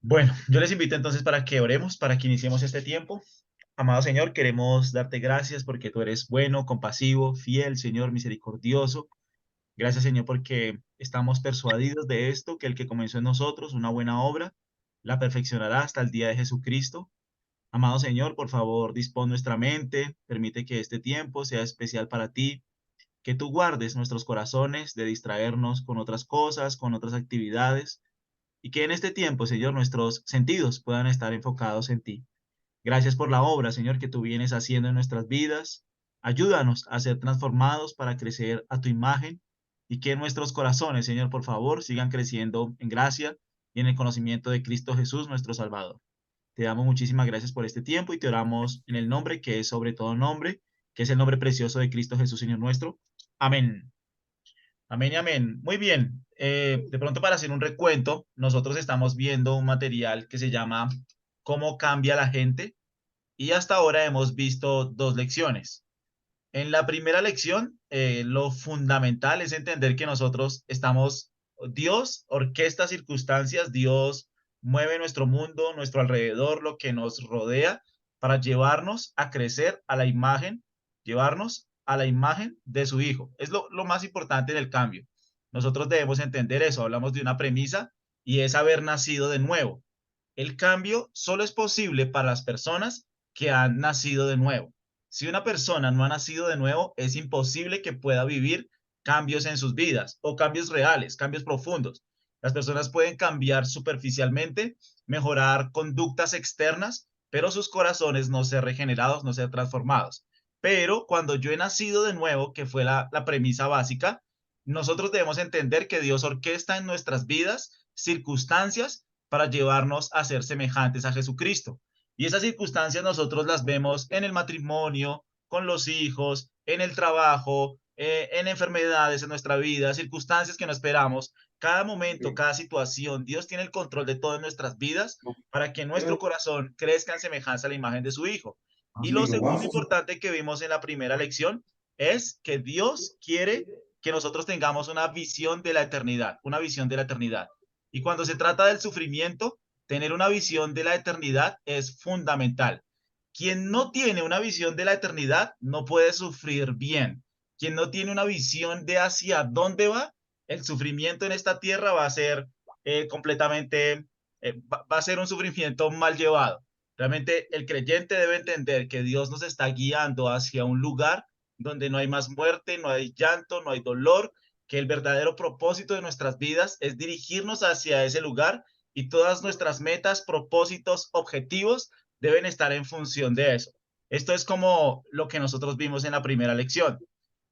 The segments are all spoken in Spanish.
Bueno, yo les invito entonces para que oremos, para que iniciemos este tiempo. Amado Señor, queremos darte gracias porque tú eres bueno, compasivo, fiel, Señor, misericordioso. Gracias, Señor, porque estamos persuadidos de esto, que el que comenzó en nosotros una buena obra, la perfeccionará hasta el día de Jesucristo. Amado Señor, por favor, dispón nuestra mente, permite que este tiempo sea especial para ti, que tú guardes nuestros corazones de distraernos con otras cosas, con otras actividades, y que en este tiempo, Señor, nuestros sentidos puedan estar enfocados en ti. Gracias por la obra, Señor, que tú vienes haciendo en nuestras vidas. Ayúdanos a ser transformados para crecer a tu imagen y que nuestros corazones, Señor, por favor, sigan creciendo en gracia y en el conocimiento de Cristo Jesús, nuestro Salvador. Te damos muchísimas gracias por este tiempo y te oramos en el nombre que es sobre todo nombre, que es el nombre precioso de Cristo Jesús, Señor nuestro. Amén. Amén y amén. Muy bien. De pronto para hacer un recuento, nosotros estamos viendo un material que se llama ¿Cómo cambia la gente? Y hasta ahora hemos visto dos lecciones. En la primera lección, lo fundamental es entender que nosotros estamos, Dios orquesta circunstancias, Dios mueve nuestro mundo, nuestro alrededor, lo que nos rodea, para llevarnos a crecer a la imagen, llevarnos a la imagen de su Hijo. Es lo más importante del cambio. Nosotros debemos entender eso. Hablamos de una premisa y es haber nacido de nuevo. El cambio solo es posible para las personas que han nacido de nuevo. Si una persona no ha nacido de nuevo, es imposible que pueda vivir cambios en sus vidas o cambios reales, cambios profundos. Las personas pueden cambiar superficialmente, mejorar conductas externas, pero sus corazones no ser regenerados, no ser transformados. Pero cuando yo he nacido de nuevo, que fue la premisa básica, nosotros debemos entender que Dios orquesta en nuestras vidas circunstancias para llevarnos a ser semejantes a Jesucristo. Y esas circunstancias nosotros las vemos en el matrimonio, con los hijos, en el trabajo, en enfermedades en nuestra vida, circunstancias que no esperamos. Cada momento, Sí. cada situación, Dios tiene el control de todas nuestras vidas No, para que nuestro pero corazón crezca en semejanza a la imagen de su Hijo. Y lo amigo, segundo vamos. importante que vimos en la primera lección es que Dios quiere que nosotros tengamos una visión de la eternidad, una visión de la eternidad. Y cuando se trata del sufrimiento, tener una visión de la eternidad es fundamental. Quien no tiene una visión de la eternidad no puede sufrir bien. Quien no tiene una visión de hacia dónde va, el sufrimiento en esta tierra va a ser completamente, va a ser un sufrimiento mal llevado. Realmente el creyente debe entender que Dios nos está guiando hacia un lugar donde no hay más muerte, no hay llanto, no hay dolor, que el verdadero propósito de nuestras vidas es dirigirnos hacia ese lugar y todas nuestras metas, propósitos, objetivos deben estar en función de eso. Esto es como lo que nosotros vimos en la primera lección.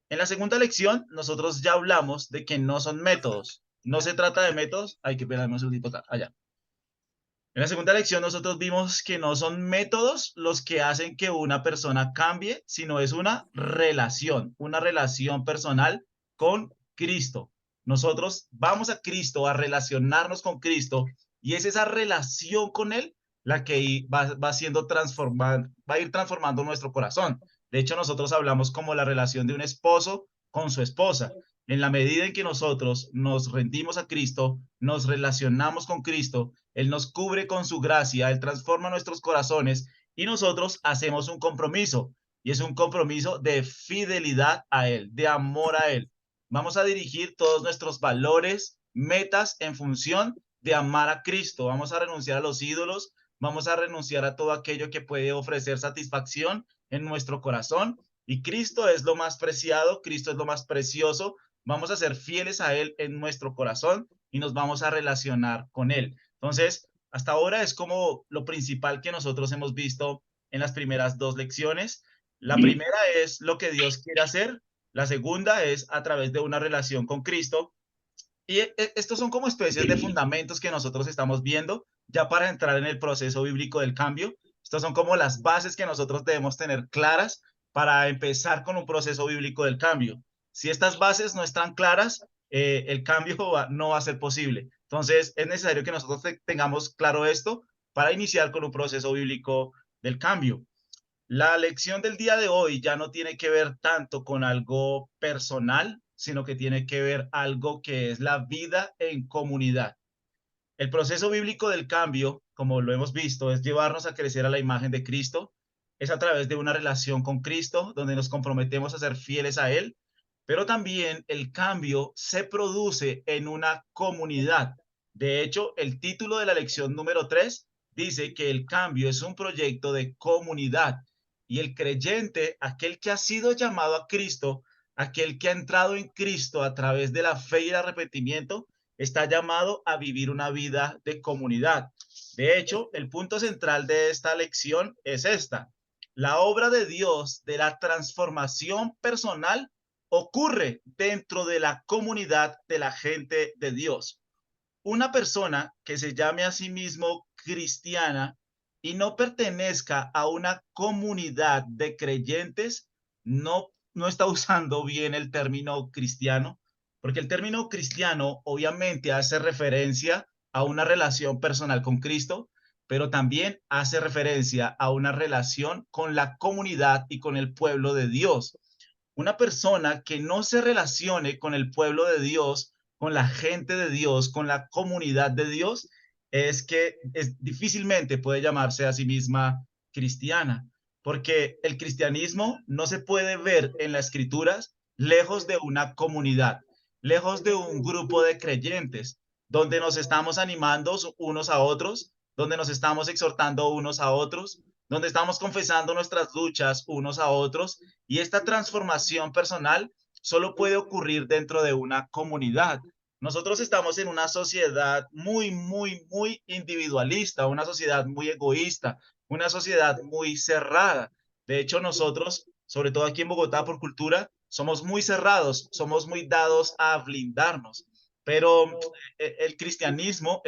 En la segunda lección, nosotros ya hablamos de que no son métodos. No se trata de métodos. Hay que esperarme un segundito acá, allá. En la segunda lección, nosotros vimos que no son métodos los que hacen que una persona cambie, sino es una relación personal con Cristo. Nosotros vamos a Cristo, a relacionarnos con Cristo, y es esa relación con Él la que va siendo transformada, va a ir transformando nuestro corazón. De hecho, nosotros hablamos como la relación de un esposo con su esposa. En la medida en que nosotros nos rendimos a Cristo, nos relacionamos con Cristo, Él nos cubre con su gracia, Él transforma nuestros corazones y nosotros hacemos un compromiso. Y es un compromiso de fidelidad a Él, de amor a Él. Vamos a dirigir todos nuestros valores, metas en función de amar a Cristo. Vamos a renunciar a los ídolos, vamos a renunciar a todo aquello que puede ofrecer satisfacción en nuestro corazón. Y Cristo es lo más preciado, Cristo es lo más precioso. Vamos a ser fieles a Él en nuestro corazón y nos vamos a relacionar con Él. Entonces, hasta ahora es como lo principal que nosotros hemos visto en las primeras dos lecciones. La primera es lo que Dios quiere hacer, la segunda es a través de una relación con Cristo. Y estos son como especies de fundamentos que nosotros estamos viendo ya para entrar en el proceso bíblico del cambio. Estas son como las bases que nosotros debemos tener claras para empezar con un proceso bíblico del cambio. Si estas bases no están claras, el cambio no va a ser posible. Entonces, es necesario que nosotros tengamos claro esto para iniciar con un proceso bíblico del cambio. La lección del día de hoy ya no tiene que ver tanto con algo personal, sino que tiene que ver algo que es la vida en comunidad. El proceso bíblico del cambio, como lo hemos visto, es llevarnos a crecer a la imagen de Cristo. Es a través de una relación con Cristo, donde nos comprometemos a ser fieles a Él, pero también el cambio se produce en una comunidad. De hecho, el título de la lección número 3 dice que el cambio es un proyecto de comunidad y el creyente, aquel que ha sido llamado a Cristo, aquel que ha entrado en Cristo a través de la fe y el arrepentimiento, está llamado a vivir una vida de comunidad. De hecho, el punto central de esta lección es esta. La obra de Dios de la transformación personal ocurre dentro de la comunidad de la gente de Dios. Una persona que se llame a sí mismo cristiana y no pertenezca a una comunidad de creyentes, no está usando bien el término cristiano, porque el término cristiano obviamente hace referencia a una relación personal con Cristo, pero también hace referencia a una relación con la comunidad y con el pueblo de Dios. Una persona que no se relacione con el pueblo de Dios, con la gente de Dios, con la comunidad de Dios, difícilmente puede llamarse a sí misma cristiana, porque el cristianismo no se puede ver en las escrituras lejos de una comunidad, lejos de un grupo de creyentes, donde nos estamos animando unos a otros, donde nos estamos exhortando unos a otros, donde estamos confesando nuestras luchas unos a otros, y esta transformación personal solo puede ocurrir dentro de una comunidad. Nosotros estamos en una sociedad muy individualista, una sociedad muy egoísta, una sociedad muy cerrada. De hecho, nosotros, sobre todo aquí en Bogotá por cultura, somos muy cerrados, somos muy dados a blindarnos. Pero el cristianismo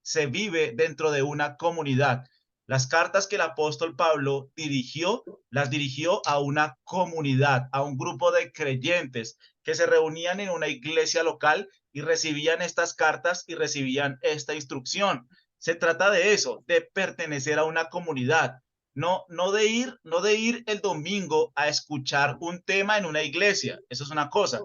se vive dentro de una comunidad. Las cartas que el apóstol Pablo dirigió, las dirigió a una comunidad, a un grupo de creyentes que se reunían en una iglesia local y recibían estas cartas y recibían esta instrucción. Se trata de eso, de pertenecer a una comunidad, no de ir el domingo a escuchar un tema en una iglesia, eso es una cosa.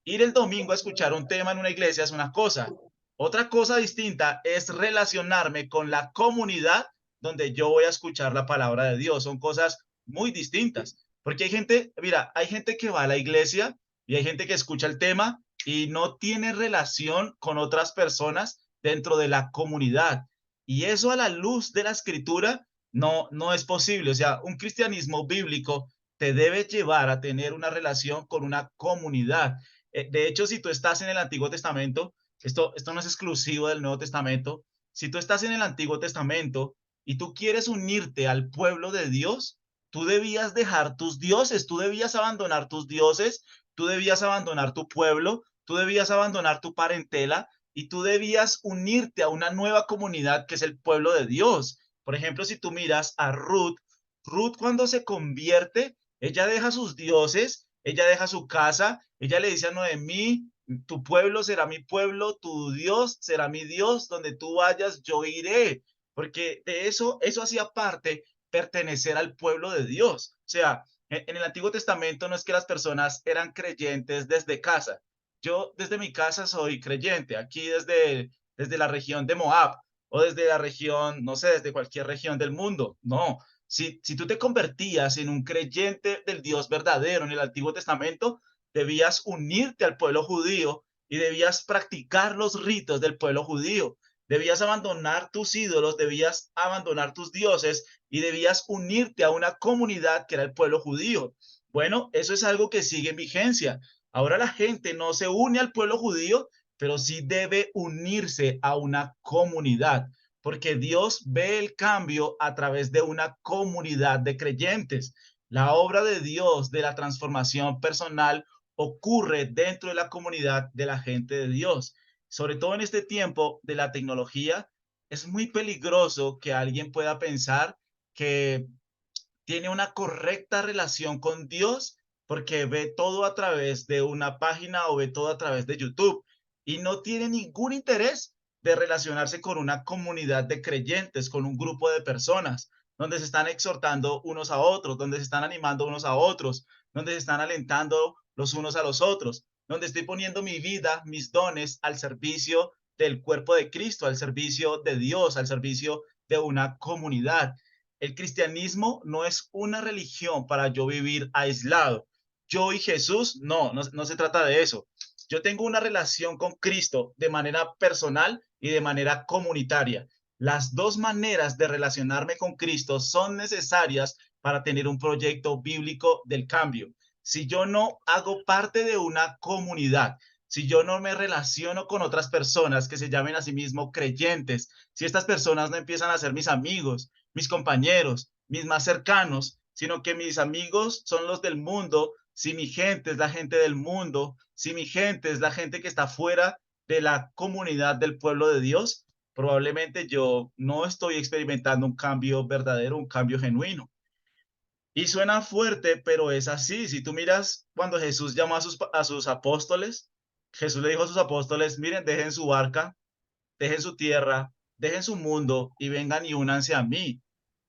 Ir el domingo a escuchar un tema en una iglesia es una cosa. Otra cosa distinta es relacionarme con la comunidad donde yo voy a escuchar la palabra de Dios. Son cosas muy distintas. Porque hay gente, mira, hay gente que va a la iglesia y hay gente que escucha el tema y no tiene relación con otras personas dentro de la comunidad. Y eso a la luz de la escritura no es posible. O sea, un cristianismo bíblico te debe llevar a tener una relación con una comunidad. De hecho, si tú estás en el Antiguo Testamento, esto no es exclusivo del Nuevo Testamento, si tú estás en el Antiguo Testamento y tú quieres unirte al pueblo de Dios, tú debías dejar tus dioses, tú debías abandonar tus dioses, tú debías abandonar tu pueblo, tú debías abandonar tu parentela y tú debías unirte a una nueva comunidad que es el pueblo de Dios. Por ejemplo, si tú miras a Ruth, Ruth cuando se convierte, ella deja sus dioses, ella deja su casa, ella le dice a Noemí, tu pueblo será mi pueblo, tu Dios será mi Dios, donde tú vayas, yo iré, porque de eso hacía parte pertenecer al pueblo de Dios. O sea, en el Antiguo Testamento no es que las personas eran creyentes desde casa. Yo desde mi casa soy creyente, aquí desde la región de Moab o desde la región, no sé, desde cualquier región del mundo. No, si tú te convertías en un creyente del Dios verdadero en el Antiguo Testamento, debías unirte al pueblo judío y debías practicar los ritos del pueblo judío. Debías abandonar tus ídolos, debías abandonar tus dioses y debías unirte a una comunidad que era el pueblo judío. Bueno, eso es algo que sigue en vigencia. Ahora la gente no se une al pueblo judío, pero sí debe unirse a una comunidad, porque Dios ve el cambio a través de una comunidad de creyentes. La obra de Dios de la transformación personal ocurre dentro de la comunidad de la gente de Dios. Sobre todo en este tiempo de la tecnología, es muy peligroso que alguien pueda pensar que tiene una correcta relación con Dios porque ve todo a través de una página o ve todo a través de YouTube y no tiene ningún interés de relacionarse con una comunidad de creyentes, con un grupo de personas, donde se están exhortando unos a otros, donde se están animando unos a otros, donde se están alentando los unos a los otros, donde estoy poniendo mi vida, mis dones al servicio del cuerpo de Cristo, al servicio de Dios, al servicio de una comunidad. El cristianismo no es una religión para yo vivir aislado. Yo y Jesús, no se trata de eso. Yo tengo una relación con Cristo de manera personal y de manera comunitaria. Las dos maneras de relacionarme con Cristo son necesarias para tener un proyecto bíblico del cambio. Si yo no hago parte de una comunidad, si yo no me relaciono con otras personas que se llamen a sí mismos creyentes, si estas personas no empiezan a ser mis amigos, mis compañeros, mis más cercanos, sino que mis amigos son los del mundo, si mi gente es la gente del mundo, si mi gente es la gente que está fuera de la comunidad del pueblo de Dios, probablemente yo no estoy experimentando un cambio verdadero, un cambio genuino. Y suena fuerte, pero es así. Si tú miras cuando Jesús llamó a sus apóstoles, Jesús le dijo a sus apóstoles, miren, dejen su barca, dejen su tierra, dejen su mundo y vengan y únanse a mí.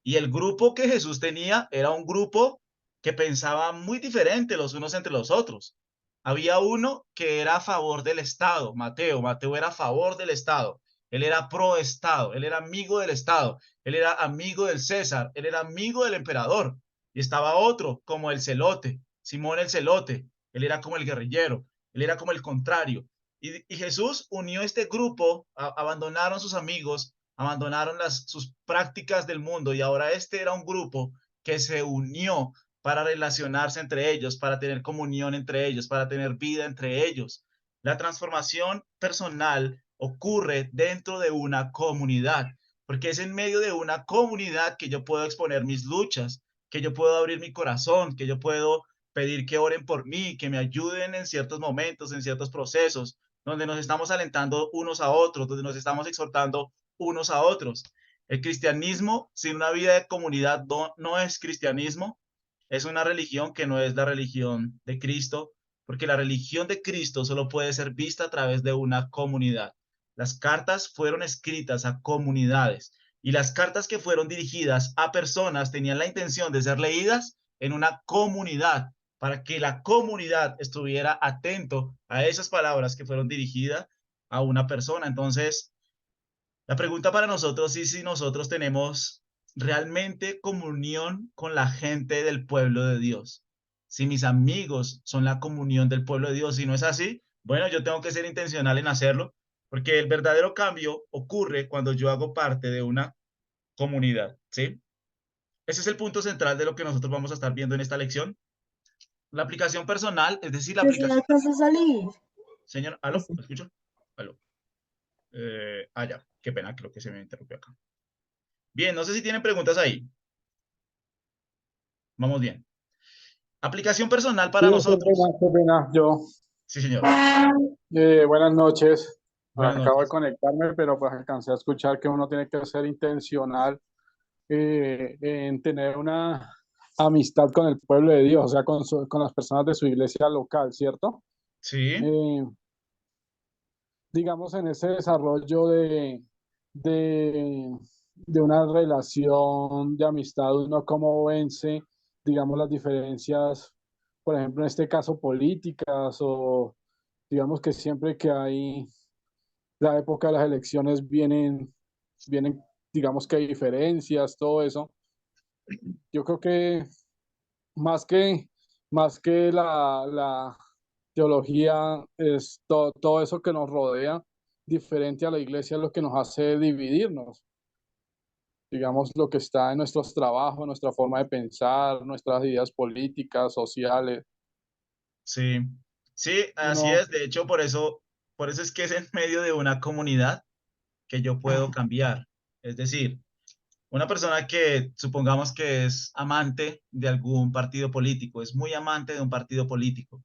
Y el grupo que Jesús tenía era un grupo que pensaba muy diferente los unos entre los otros. Había uno que era a favor del Estado, Mateo. Mateo era a favor del Estado. Él era pro Estado, él era amigo del Estado, él era amigo del César, él era amigo del emperador. Y estaba otro como el celote, Simón el celote. Él era como el guerrillero, él era como el contrario. Y Jesús unió este grupo, abandonaron sus amigos, abandonaron sus prácticas del mundo y ahora este era un grupo que se unió para relacionarse entre ellos, para tener comunión entre ellos, para tener vida entre ellos. La transformación personal ocurre dentro de una comunidad, porque es en medio de una comunidad que yo puedo exponer mis luchas, que yo puedo abrir mi corazón, que yo puedo pedir que oren por mí, que me ayuden en ciertos momentos, en ciertos procesos, donde nos estamos alentando unos a otros, donde nos estamos exhortando unos a otros. El cristianismo sin una vida de comunidad no es cristianismo, es una religión que no es la religión de Cristo, porque la religión de Cristo solo puede ser vista a través de una comunidad. Las cartas fueron escritas a comunidades y las cartas que fueron dirigidas a personas tenían la intención de ser leídas en una comunidad para que la comunidad estuviera atento a esas palabras que fueron dirigidas a una persona. Entonces, la pregunta para nosotros es si nosotros tenemos realmente comunión con la gente del pueblo de Dios. Si mis amigos son la comunión del pueblo de Dios, si no es así, bueno, yo tengo que ser intencional en hacerlo, porque el verdadero cambio ocurre cuando yo hago parte de una comunidad, ¿sí? Ese es el punto central de lo que nosotros vamos a estar viendo en esta lección. La aplicación personal, es decir, la Yo sí aplicación... alcanzo a salir. Señor, ¿aló? ¿Me escucho? ¿Aló? Ya, qué pena, creo que se me interrumpió acá. Bien, no sé si tienen preguntas ahí. Vamos bien. Aplicación personal Sí, para nosotros. qué pena, yo. Sí, señor. Buenas noches. Buenas Acabo de noches. conectarme, pero pues alcancé a escuchar que uno tiene que ser intencional en tener una amistad con el pueblo de Dios, o sea, con las personas de su iglesia local, ¿cierto? Sí, Eh, digamos, en ese desarrollo de, de una relación de amistad, uno cómo vence, digamos, las diferencias, por ejemplo, en este caso políticas o digamos que siempre que hay la época de las elecciones vienen, digamos que hay diferencias, todo eso. Yo creo que más que, más que la teología es todo eso que nos rodea, diferente a la iglesia, es lo que nos hace dividirnos. Digamos, lo que está en nuestros trabajos, nuestra forma de pensar, nuestras ideas políticas, sociales. sí. Sí, así Uno, es. De hecho, por eso es que es en medio de una comunidad que yo puedo cambiar. Es decir, una persona que supongamos que es amante de algún partido político, es muy amante de un partido político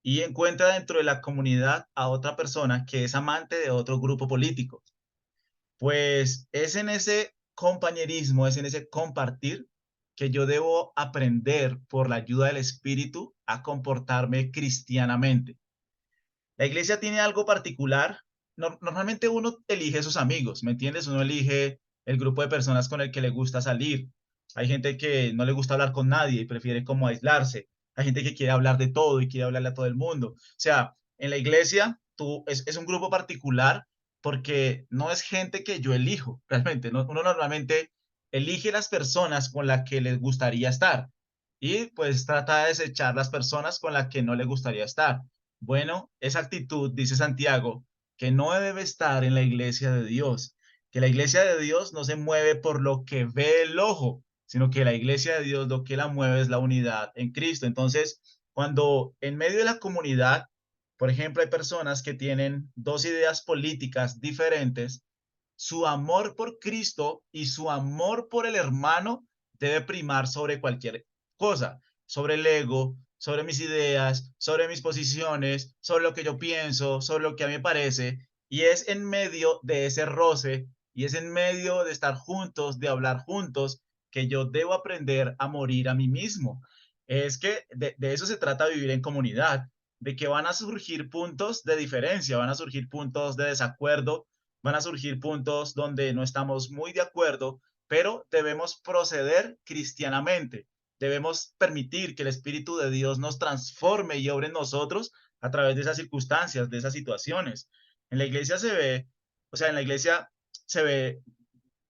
y encuentra dentro de la comunidad a otra persona que es amante de otro grupo político. Pues es en ese compañerismo, es en ese compartir que yo debo aprender por la ayuda del Espíritu a comportarme cristianamente. La iglesia tiene algo particular. Normalmente uno elige sus amigos, ¿me entiendes? Uno elige el grupo de personas con el que le gusta salir. Hay gente que no le gusta hablar con nadie y prefiere como aislarse. Hay gente que quiere hablar de todo y quiere hablarle a todo el mundo. O sea, en la iglesia es un grupo particular porque no es gente que yo elijo, realmente. Uno normalmente elige las personas con las que les gustaría estar y pues trata de desechar las personas con las que no le gustaría estar. Bueno, esa actitud, dice Santiago, que no debe estar en la iglesia de Dios, que la iglesia de Dios no se mueve por lo que ve el ojo, sino que la iglesia de Dios lo que la mueve es la unidad en Cristo. Entonces, cuando en medio de la comunidad, por ejemplo, hay personas que tienen dos ideas políticas diferentes, su amor por Cristo y su amor por el hermano debe primar sobre cualquier cosa, sobre el ego, sobre mis ideas, sobre mis posiciones, sobre lo que yo pienso, sobre lo que a mí me parece. Y es en medio de ese roce y es en medio de estar juntos, de hablar juntos, que yo debo aprender a morir a mí mismo. Es que de eso se trata vivir en comunidad, de que van a surgir puntos de diferencia, van a surgir puntos de desacuerdo, van a surgir puntos donde no estamos muy de acuerdo, pero debemos proceder cristianamente. Debemos permitir que el Espíritu de Dios nos transforme y obre en nosotros a través de esas circunstancias, de esas situaciones. En la iglesia se ve, o sea, en la iglesia se ve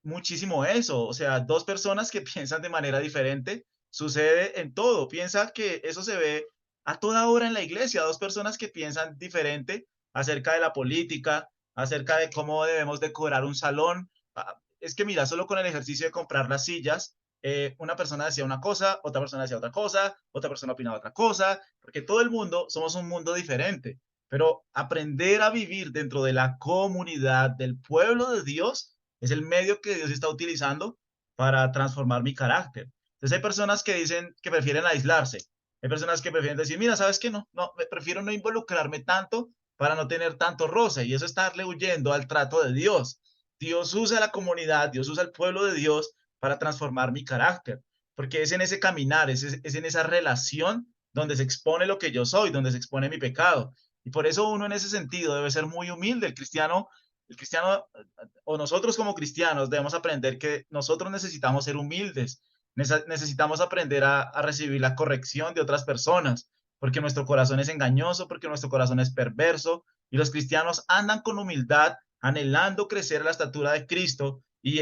muchísimo eso, o sea, dos personas que piensan de manera diferente, sucede en todo. Piensa que eso se ve a toda hora en la iglesia, dos personas que piensan diferente acerca de la política, acerca de cómo debemos decorar un salón. Es que mira, solo con el ejercicio de comprar las sillas, una persona decía una cosa, otra persona decía otra cosa, otra persona opinaba otra cosa, porque todo el mundo somos un mundo diferente, pero aprender a vivir dentro de la comunidad del pueblo de Dios es el medio que Dios está utilizando para transformar mi carácter. Entonces hay personas que dicen que prefieren aislarse. Hay personas que prefieren decir, mira, ¿sabes qué? No, prefiero no involucrarme tanto para no tener tanto roce. Y eso es estarle huyendo al trato de Dios. Dios usa la comunidad, Dios usa el pueblo de Dios para transformar mi carácter. Porque es en ese caminar, es en esa relación donde se expone lo que yo soy, donde se expone mi pecado. Y por eso uno en ese sentido debe ser muy humilde. El cristiano o nosotros como cristianos debemos aprender que nosotros necesitamos ser humildes, necesitamos aprender a recibir la corrección de otras personas, porque nuestro corazón es engañoso, porque nuestro corazón es perverso, y los cristianos andan con humildad, anhelando crecer a la estatura de Cristo y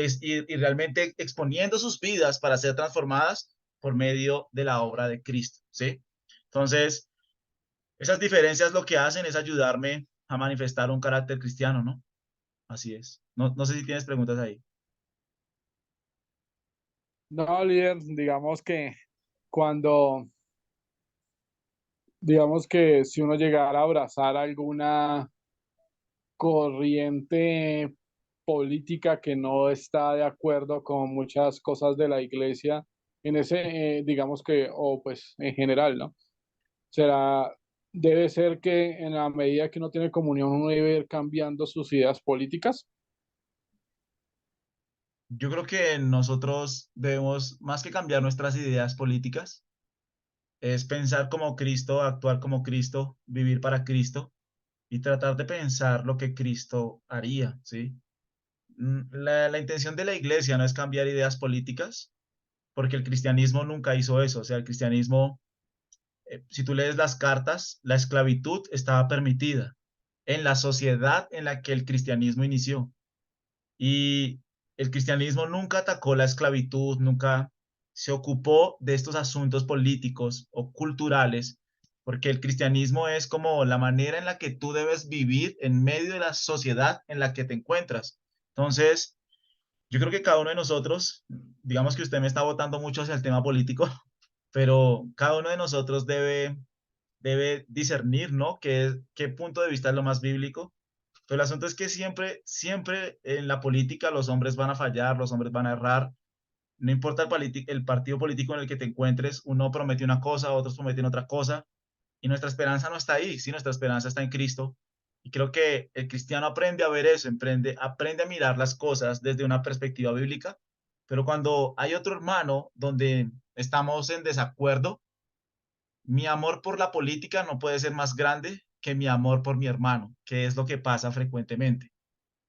realmente exponiendo sus vidas para ser transformadas por medio de la obra de Cristo, ¿sí? Entonces, esas diferencias lo que hacen es ayudarme a manifestar un carácter cristiano, ¿no? Así es. No sé si tienes preguntas ahí. No, líder, cuando, digamos que si uno llegara a abrazar alguna corriente política que no está de acuerdo con muchas cosas de la iglesia, en ese, digamos que, o pues en general, ¿no? Será, debe ser que en la medida que uno tiene comunión, uno debe ir cambiando sus ideas políticas. Yo creo que nosotros debemos, más que cambiar nuestras ideas políticas, es pensar como Cristo, actuar como Cristo, vivir para Cristo y tratar de pensar lo que Cristo haría, ¿sí? La intención de la iglesia no es cambiar ideas políticas, porque el cristianismo nunca hizo eso. O sea, el cristianismo, si tú lees las cartas, la esclavitud estaba permitida en la sociedad en la que el cristianismo inició. Y el cristianismo nunca atacó la esclavitud, nunca se ocupó de estos asuntos políticos o culturales, porque el cristianismo es como la manera en la que tú debes vivir en medio de la sociedad en la que te encuentras. Entonces, yo creo que cada uno de nosotros, digamos que usted me está votando mucho hacia el tema político, pero cada uno de nosotros debe discernir, ¿no? ¿Qué punto de vista es lo más bíblico? Pero el asunto es que siempre en la política los hombres van a fallar, los hombres van a errar. No importa el partido político en el que te encuentres, uno promete una cosa, otros prometen otra cosa, y nuestra esperanza no está ahí, sí, nuestra esperanza está en Cristo. Y creo que el cristiano aprende a ver eso, aprende a mirar las cosas desde una perspectiva bíblica, pero cuando hay otro hermano donde estamos en desacuerdo, mi amor por la política no puede ser más grande que mi amor por mi hermano, que es lo que pasa frecuentemente.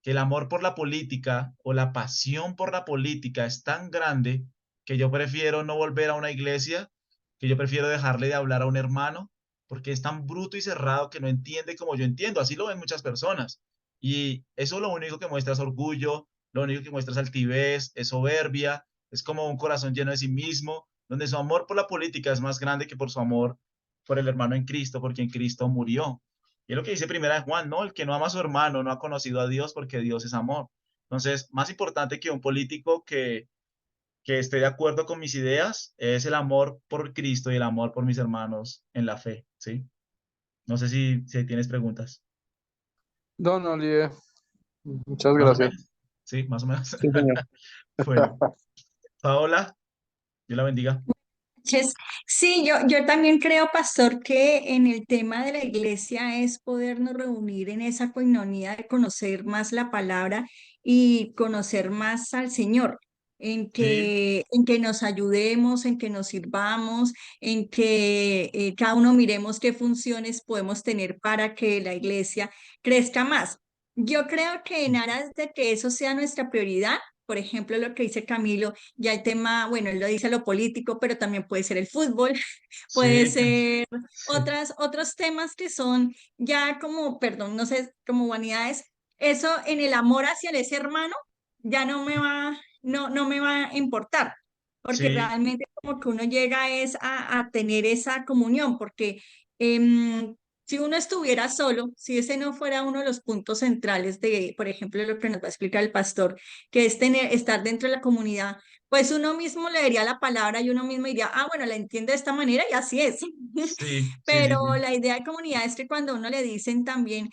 Que el amor por la política o la pasión por la política es tan grande que yo prefiero no volver a una iglesia, que yo prefiero dejarle de hablar a un hermano, porque es tan bruto y cerrado que no entiende como yo entiendo. Así lo ven muchas personas. Y eso lo único que muestra es orgullo, lo único que muestra es altivez, es soberbia, es como un corazón lleno de sí mismo, donde su amor por la política es más grande que por su amor por el hermano en Cristo, por quien Cristo murió. Y es lo que dice primera de Juan, ¿no? El que no ama a su hermano no ha conocido a Dios porque Dios es amor. Entonces, más importante que un político que esté de acuerdo con mis ideas es el amor por Cristo y el amor por mis hermanos en la fe, ¿sí? No sé si tienes preguntas. Don Oliver, muchas Más o gracias. menos. Sí, más o menos. Sí, señor. Bueno, Paola, Dios la bendiga. Ches- Sí, yo también creo, pastor, que en el tema de la iglesia es podernos reunir en esa coinonía de conocer más la palabra y conocer más al Señor, Sí, en que nos ayudemos, en que nos sirvamos, en que cada uno miremos qué funciones podemos tener para que la iglesia crezca más. Yo creo que en aras de que eso sea nuestra prioridad, por ejemplo, lo que dice Camilo, ya el tema, bueno, él lo dice lo político, pero también puede ser el fútbol, puede sí, ser sí, otros temas que son ya como, perdón, no sé, como vanidades. Eso en el amor hacia ese hermano ya no me va a importar, porque sí, realmente como que uno llega es a tener esa comunión, porque em, si uno estuviera solo, si ese no fuera uno de los puntos centrales de, por ejemplo, lo que nos va a explicar el pastor, que es estar dentro de la comunidad, pues uno mismo leería la palabra y uno mismo diría, ah, bueno, la entiendo de esta manera y así es. sí, sí, sí, Pero sí, la idea de comunidad es que cuando a uno le dicen también,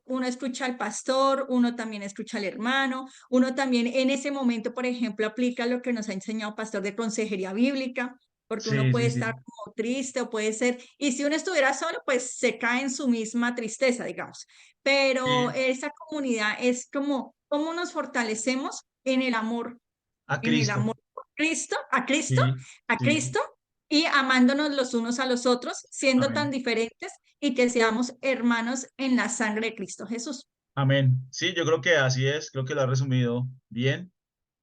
uno escucha al pastor, uno también escucha al hermano, uno también en ese momento, por ejemplo, aplica lo que nos ha enseñado el pastor de consejería bíblica, porque uno sí, puede sí, estar sí, como triste o puede ser, y si uno estuviera solo, pues se cae en su misma tristeza, digamos. Pero sí, esa comunidad es como cómo nos fortalecemos a en el Cristo, amor por Cristo, sí, a sí, Cristo, y amándonos los unos a los otros, siendo tan amén, diferentes y que seamos hermanos en la sangre de Cristo Jesús. amén. Sí, yo creo que así es, creo que lo ha resumido bien.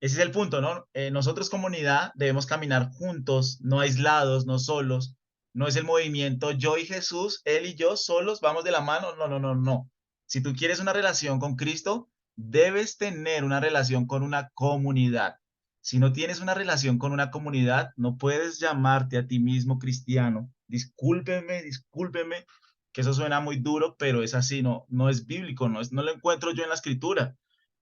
Ese es el punto, ¿no? Nosotros comunidad debemos caminar juntos, no aislados, no solos. No es el movimiento yo y Jesús, él y yo solos, vamos de la mano. No, no, no, no. Si tú quieres una relación con Cristo, debes tener una relación con una comunidad. Si no tienes una relación con una comunidad, no puedes llamarte a ti mismo cristiano. Discúlpeme, discúlpeme, que eso suena muy duro, pero es así, no, no es bíblico, no lo encuentro yo en la escritura.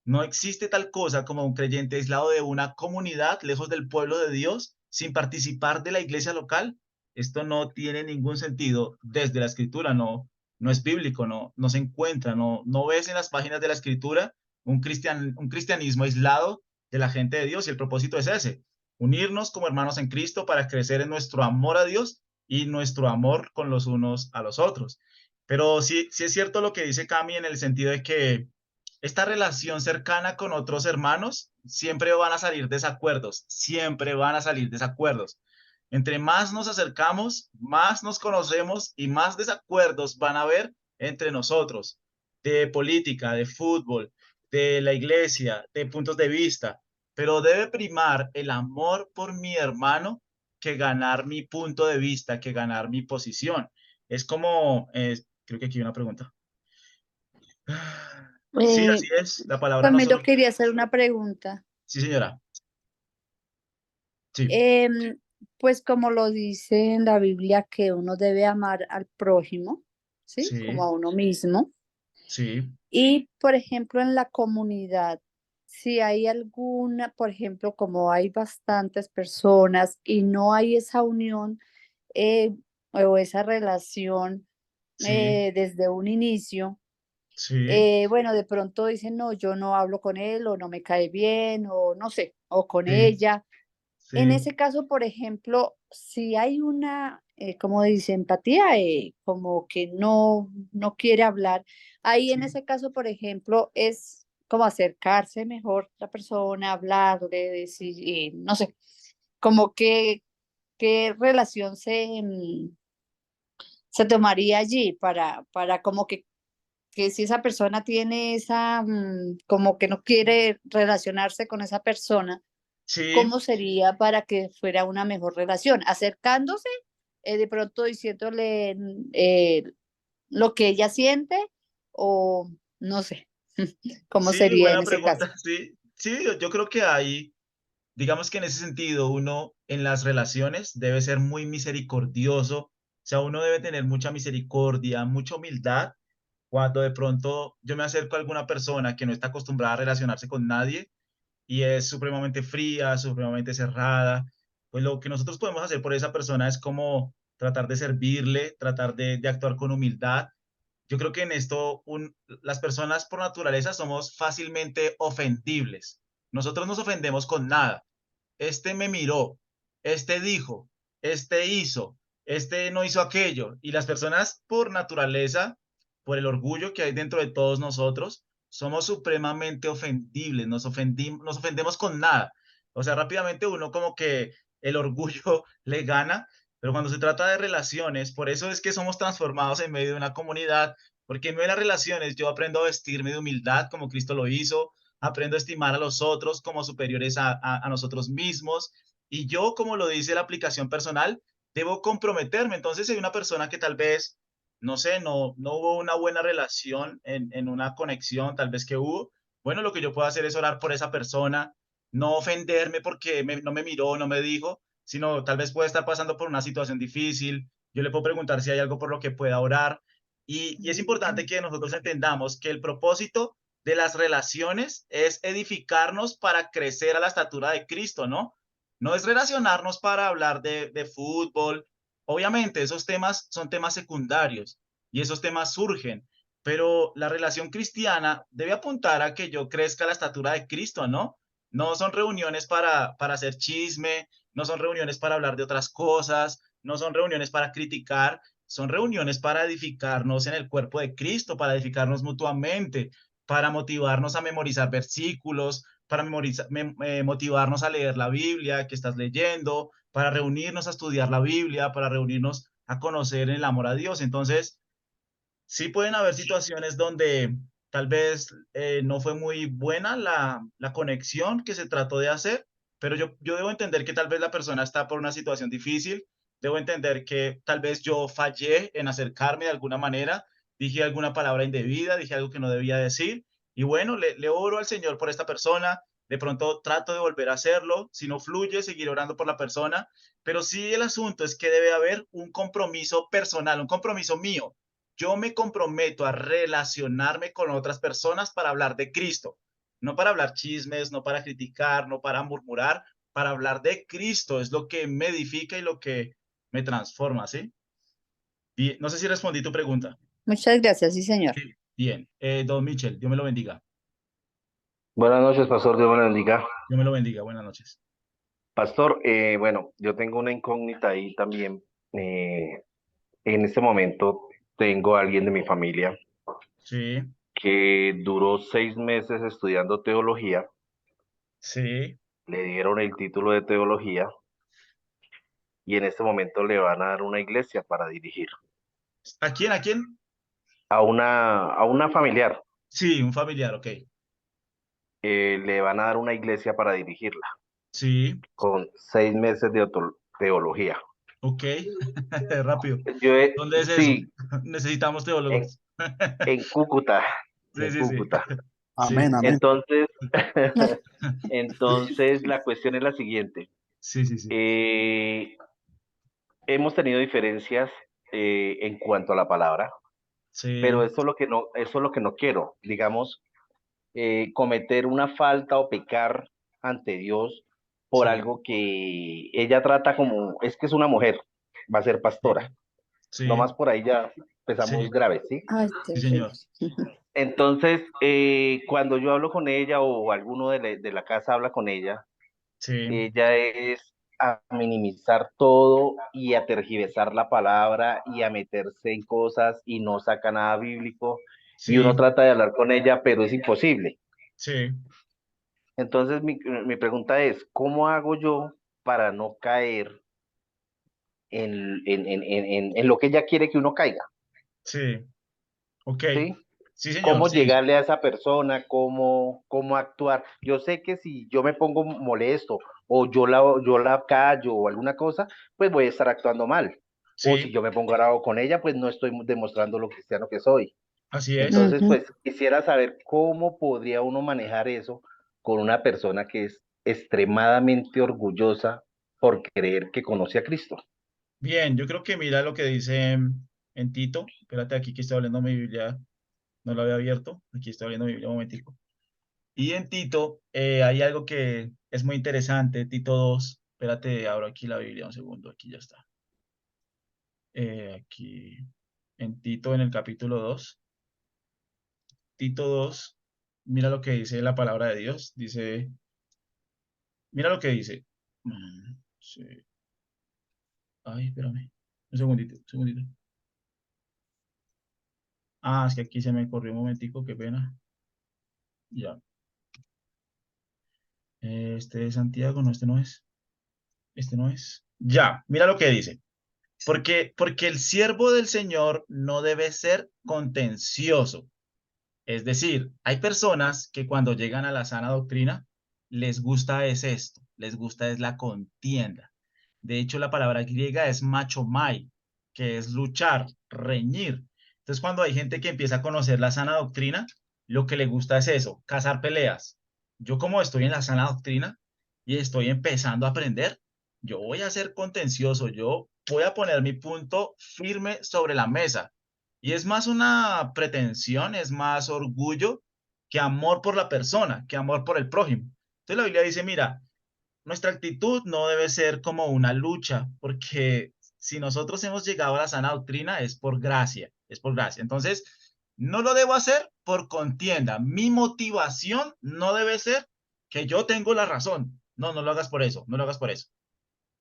No existe tal cosa como un creyente aislado de una comunidad, lejos del pueblo de Dios, sin participar de la iglesia local. Esto no tiene ningún sentido desde la escritura, no, no es bíblico, no se encuentra, no ves en las páginas de la escritura un cristianismo aislado de la gente de Dios y el propósito es ese, unirnos como hermanos en Cristo para crecer en nuestro amor a Dios y nuestro amor con los unos a los otros. Pero sí, sí es cierto lo que dice Cami en el sentido de que esta relación cercana con otros hermanos, siempre van a salir desacuerdos, siempre van a salir desacuerdos. Entre más nos acercamos, más nos conocemos y más desacuerdos van a haber entre nosotros, de política, de fútbol, de la iglesia, de puntos de vista. Pero debe primar el amor por mi hermano que ganar mi punto de vista, que ganar mi posición. Es como, creo que aquí hay una pregunta. Sí, Eh, así es. La palabra no Camilo solo. quería hacer una pregunta. Sí, señora. Sí, Em, pues como lo dice en la Biblia, que uno debe amar al prójimo, ¿sí? Como sí, a uno mismo. sí, Y, por ejemplo, en la comunidad, si hay alguna, por ejemplo, como hay bastantes personas y no hay esa unión eh, o esa relación sí, desde un inicio, sí, bueno, de pronto dicen, no, yo no hablo con él o no me cae bien o no sé, o con sí, ella. En sí, ese caso, por ejemplo, si hay una, como dice, empatía, como que no quiere hablar, ahí en sí, ese caso, por ejemplo, es como acercarse mejor a la persona, hablarle, decir, no sé, como que qué relación se tomaría allí para como que si esa persona tiene esa, como que no quiere relacionarse con esa persona, sí, ¿cómo sería para que fuera una mejor relación? Acercándose, de pronto diciéndole lo que ella siente o no sé. ¿Cómo Sí, sería en buena ese caso? pregunta. Sí, sí, yo creo que hay, digamos que en ese sentido, uno en las relaciones debe ser muy misericordioso, o sea, uno debe tener mucha misericordia, mucha humildad cuando de pronto yo me acerco a alguna persona que no está acostumbrada a relacionarse con nadie y es supremamente fría, supremamente cerrada, pues lo que nosotros podemos hacer por esa persona es como tratar de servirle, tratar de actuar con humildad. Yo creo que en esto las personas por naturaleza somos fácilmente ofendibles. Nosotros nos ofendemos con nada. Este me miró, este dijo, este hizo, este no hizo aquello. Y las personas por naturaleza, por el orgullo que hay dentro de todos nosotros, somos supremamente ofendibles, nos ofendemos con nada. O sea, rápidamente uno como que el orgullo le gana, pero cuando se trata de relaciones, por eso es que somos transformados en medio de una comunidad, porque en medio de las relaciones yo aprendo a vestirme de humildad como Cristo lo hizo, aprendo a estimar a los otros como superiores a nosotros mismos. Y yo, como lo dice la aplicación personal, debo comprometerme. Entonces, si hay una persona que tal vez, no sé, no hubo una buena relación en una conexión, tal vez que hubo, bueno, lo que yo puedo hacer es orar por esa persona, no ofenderme porque no me miró, no me dijo, sino tal vez puede estar pasando por una situación difícil. Yo le puedo preguntar si hay algo por lo que pueda orar. Y es importante que nosotros entendamos que el propósito de las relaciones es edificarnos para crecer a la estatura de Cristo, ¿no? No es relacionarnos para hablar de fútbol. Obviamente, esos temas son temas secundarios y esos temas surgen, pero la relación cristiana debe apuntar a que yo crezca a la estatura de Cristo, ¿no? No son reuniones para hacer chisme, no son reuniones para hablar de otras cosas, no son reuniones para criticar, son reuniones para edificarnos en el cuerpo de Cristo, para edificarnos mutuamente, para motivarnos a memorizar versículos, para motivarnos a leer la Biblia que estás leyendo, para reunirnos a estudiar la Biblia, para reunirnos a conocer el amor a Dios. Entonces, sí pueden haber situaciones donde tal vez no fue muy buena la conexión que se trató de hacer, pero yo debo entender que tal vez la persona está por una situación difícil, debo entender que tal vez yo fallé en acercarme de alguna manera, dije alguna palabra indebida, dije algo que no debía decir, y bueno, le oro al Señor por esta persona, de pronto trato de volver a hacerlo, si no fluye, seguir orando por la persona, pero sí el asunto es que debe haber un compromiso personal, un compromiso mío. Yo me comprometo a relacionarme con otras personas para hablar de Cristo, no para hablar chismes, no para criticar, no para murmurar, para hablar de Cristo. Es lo que me edifica y lo que me transforma, ¿sí? Y no sé si respondí tu pregunta. Muchas gracias, sí, señor. Sí. Bien. Don Michel, Dios me lo bendiga. Buenas noches, pastor, Dios me lo bendiga. Dios me lo bendiga. Buenas noches. Pastor, bueno, yo tengo una incógnita ahí también. En este momento tengo a alguien de mi familia Sí, que duró 6 meses estudiando teología, sí. le dieron el título de teología y en este momento le van a dar una iglesia para dirigir. ¿A quién? ¿A quién? A una familiar, Sí, un familiar, ok. le van a dar una iglesia para dirigirla Sí, con 6 meses de teología. ok. Rápido. Yo, ¿Dónde es eso? sí, Necesitamos en, teólogos. en Cúcuta, Sí, en sí, sí. Cúcuta. Amén, Sí, amén. Entonces, entonces la cuestión es la siguiente. sí, sí, sí. Eh, hemos tenido diferencias en cuanto a la palabra, pero Sí, eso es lo que no quiero, digamos, cometer una falta o pecar ante Dios por sí, algo que ella trata como, es que es una mujer, va a ser pastora. sí, sí, Nomás por ahí ya empezamos sí, grave, ¿sí? Ay, sí, terrible. señor. Entonces, cuando yo hablo con ella o alguno de la casa habla con Sí, ella es a minimizar todo y a tergiversar la palabra y a meterse en cosas y no saca nada bíblico y uno sí, trata de hablar con ella, pero es imposible. sí, Entonces mi pregunta es, ¿cómo hago yo para no caer en lo que ella quiere que uno caiga? sí. Ok. ¿Sí? Sí, señor, ¿Cómo sí, llegarle a esa persona? ¿Cómo actuar? Yo sé que si yo me pongo molesto o yo la callo o alguna cosa, pues voy a estar actuando mal. O si sí, yo me pongo bravo con ella, pues no estoy demostrando lo cristiano que soy. Así es. Entonces, Ujú. pues quisiera saber cómo podría uno manejar eso con una persona que es extremadamente orgullosa por creer que conoce a Cristo. Bien, yo creo que mira lo que dice en Tito. Espérate aquí que estoy abriendo mi Biblia. No lo había abierto. Aquí estoy abriendo mi Biblia un momentico. Y en Tito hay algo que es muy interesante. Tito 2. Espérate, abro aquí la Biblia un segundo. Aquí ya está. Aquí en Tito en el capítulo 2. Tito 2. Mira lo que dice la palabra de Dios. Dice, mira lo que dice. Sí. Ay, espérame. Un segundito, un segundito. Ah, es que aquí se me corrió un momentico, qué pena. Ya. Este es Santiago, no, este no es. Este no es. Ya, mira lo que dice. Porque el siervo del Señor no debe ser contencioso. Es decir, hay personas que cuando llegan a la sana doctrina, les gusta es esto, les gusta es la contienda. De hecho, la palabra griega es machomai, que es luchar, reñir. Entonces, cuando hay gente que empieza a conocer la sana doctrina, lo que le gusta es eso, cazar peleas. Yo como estoy en la sana doctrina y estoy empezando a aprender, yo voy a ser contencioso, yo voy a poner mi punto firme sobre la mesa. Y es más una pretensión, es más orgullo que amor por la persona, que amor por el prójimo. Entonces la Biblia dice, mira, nuestra actitud no debe ser como una lucha, porque si nosotros hemos llegado a la sana doctrina es por gracia, es por gracia. Entonces, no lo debo hacer por contienda. Mi motivación no debe ser que yo tengo la razón. No, no lo hagas por eso, no lo hagas por eso.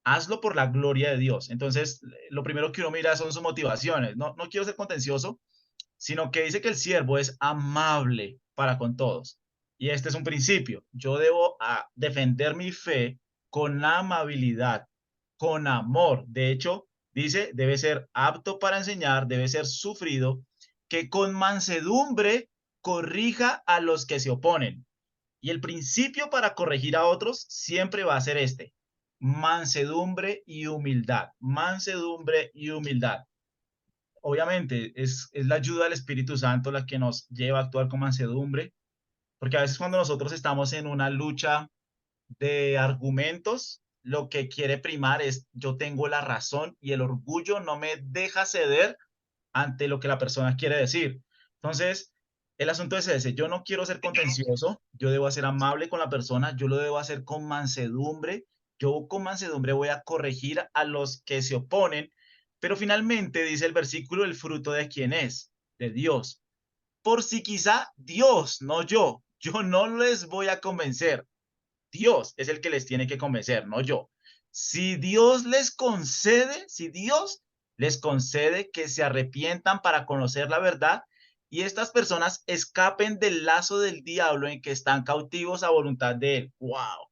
Hazlo por la gloria de Dios. Entonces, lo primero que uno mira son sus motivaciones. No, no quiero ser contencioso, sino que dice que el siervo es amable para con todos. Y este es un principio. Yo debo defender mi fe con amabilidad, con amor. De hecho, dice, debe ser apto para enseñar, debe ser sufrido, que con mansedumbre corrija a los que se oponen. Y el principio para corregir a otros siempre va a ser este: mansedumbre y humildad, mansedumbre y humildad. Obviamente es la ayuda del Espíritu Santo la que nos lleva a actuar con mansedumbre, porque a veces cuando nosotros estamos en una lucha de argumentos, lo que quiere primar es yo tengo la razón y el orgullo no me deja ceder ante lo que la persona quiere decir. Entonces, el asunto es ese, yo no quiero ser contencioso, yo debo ser amable con la persona, yo lo debo hacer con mansedumbre, yo con mansedumbre voy a corregir a los que se oponen, pero finalmente dice el versículo, el fruto de quién es, de Dios. Por si quizá Dios, no yo no les voy a convencer, Dios es el que les tiene que convencer, no yo. Si Dios les concede, si Dios les concede que se arrepientan para conocer la verdad y estas personas escapen del lazo del diablo en que están cautivos a voluntad de él. ¡Wow!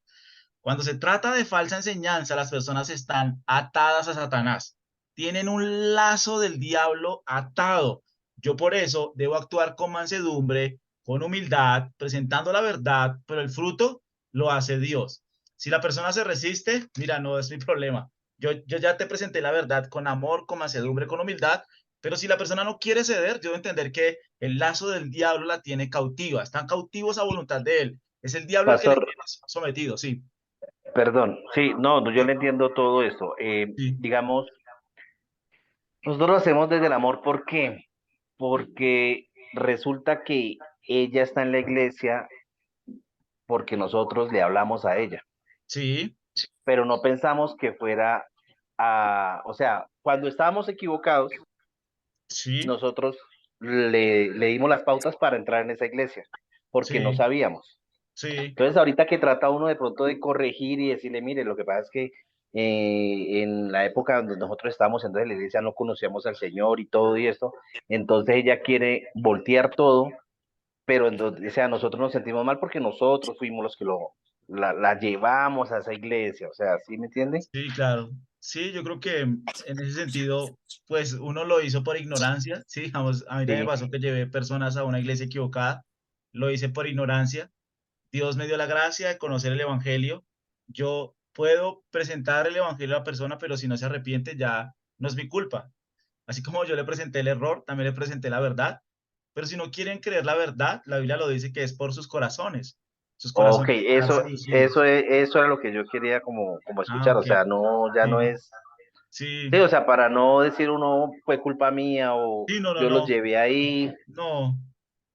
Cuando se trata de falsa enseñanza, las personas están atadas a Satanás. Tienen un lazo del diablo atado. Yo por eso debo actuar con mansedumbre, con humildad, presentando la verdad, pero el fruto lo hace Dios. Si la persona se resiste, mira, no es mi problema. Yo ya te presenté la verdad con amor, con mansedumbre, con humildad, pero si la persona no quiere ceder, yo debo entender que el lazo del diablo la tiene cautiva. Están cautivos a voluntad de él. Es el diablo el que le Pastor, tiene sometido, sí. perdón, sí, no, yo le entiendo todo eso. Sí, Digamos, nosotros lo hacemos desde el amor, ¿por qué? Porque resulta que ella está en la iglesia porque nosotros le hablamos a ella, sí, pero no pensamos que fuera o sea, cuando estábamos equivocados, sí, nosotros le dimos las pautas para entrar en esa iglesia, porque no sí, sabíamos. sí, Entonces, ahorita que trata uno de pronto de corregir y decirle, mire, lo que pasa es que en la época donde nosotros estábamos en la iglesia no conocíamos al Señor y todo y esto, entonces ella quiere voltear todo, pero entonces, o sea, nosotros nos sentimos mal porque nosotros fuimos los que la llevamos a esa iglesia, o sea, ¿sí me entiende? sí, claro. Sí, yo creo que en ese sentido, pues uno lo hizo por ignorancia, sí, digamos, a mí también me Sí, pasó que llevé personas a una iglesia equivocada, lo hice por ignorancia. Dios me dio la gracia de conocer el evangelio. Yo puedo presentar el evangelio a la persona, pero si no se arrepiente ya no es mi culpa. Así como yo le presenté el error, también le presenté la verdad, pero si no quieren creer la verdad, la Biblia lo dice que es por sus corazones. Sus Ok, corazones están seducidos. eso era lo que yo quería como Ah, escuchar, o ok. sea, no, ya no Sí, es, sí, sí, o sea, para no decir uno fue culpa mía o sí, no, no, yo los no, llevé ahí. no.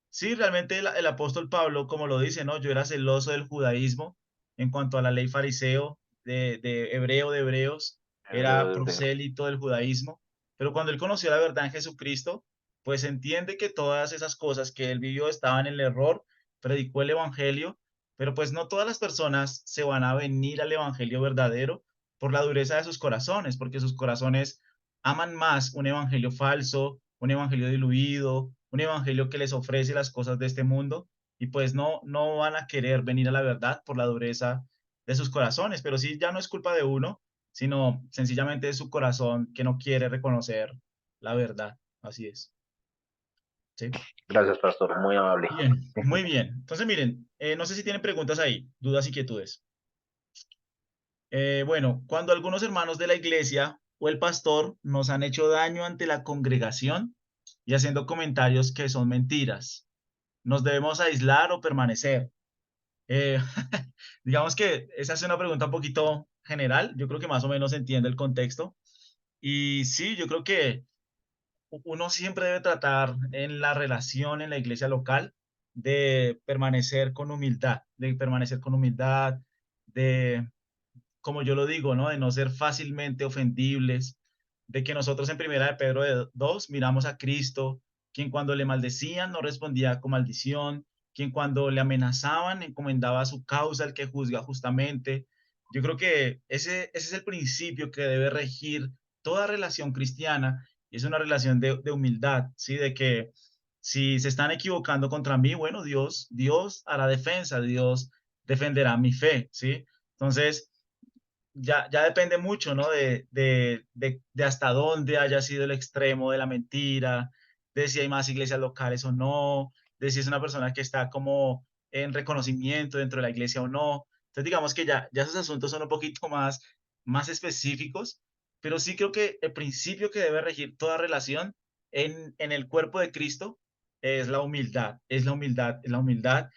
Sí, realmente el apóstol Pablo, como lo dice, ¿no? Yo era celoso del judaísmo en cuanto a la ley fariseo, de hebreo de hebreos, era prosélito del judaísmo, pero cuando él conoció la verdad en Jesucristo, pues entiende que todas esas cosas que él vivió estaban en el error, predicó el evangelio, pero pues no todas las personas se van a venir al evangelio verdadero por la dureza de sus corazones, porque sus corazones aman más un evangelio falso, un evangelio diluido, un evangelio que les ofrece las cosas de este mundo y pues no van a querer venir a la verdad por la dureza de sus corazones, pero sí ya no es culpa de uno, sino sencillamente de su corazón que no quiere reconocer la verdad. Así es. ¿Sí? Gracias, pastor, muy amable. Bien, muy bien. Entonces miren, no sé si tienen preguntas ahí, dudas, inquietudes. Bueno, cuando algunos hermanos de la iglesia o el pastor nos han hecho daño ante la congregación y haciendo comentarios que son mentiras, ¿nos debemos aislar o permanecer? Eh, digamos que esa es una pregunta un poquito general. Yo creo que más o menos se entiende el contexto. Y sí, yo creo que uno siempre debe tratar en la relación en la iglesia local de permanecer con humildad, de como yo lo digo, ¿no? De no ser fácilmente ofendibles, de que nosotros en Primera de Pedro 2 miramos a Cristo, quien cuando le maldecían no respondía con maldición, quien cuando le amenazaban encomendaba su causa al que juzga justamente. Yo creo que ese es el principio que debe regir toda relación cristiana, y es una relación de humildad, ¿sí? De que si se están equivocando contra mí, bueno, Dios hará defensa, Dios defenderá mi fe, ¿sí? Entonces, ya depende mucho, ¿no? De hasta dónde haya sido el extremo de la mentira, de si hay más iglesias locales o no, de si es una persona que está como en reconocimiento dentro de la iglesia o no. Entonces, digamos que ya esos asuntos son un poquito más específicos, pero sí creo que el principio que debe regir toda relación en el cuerpo de Cristo es la humildad, es la humildad, es la humildad.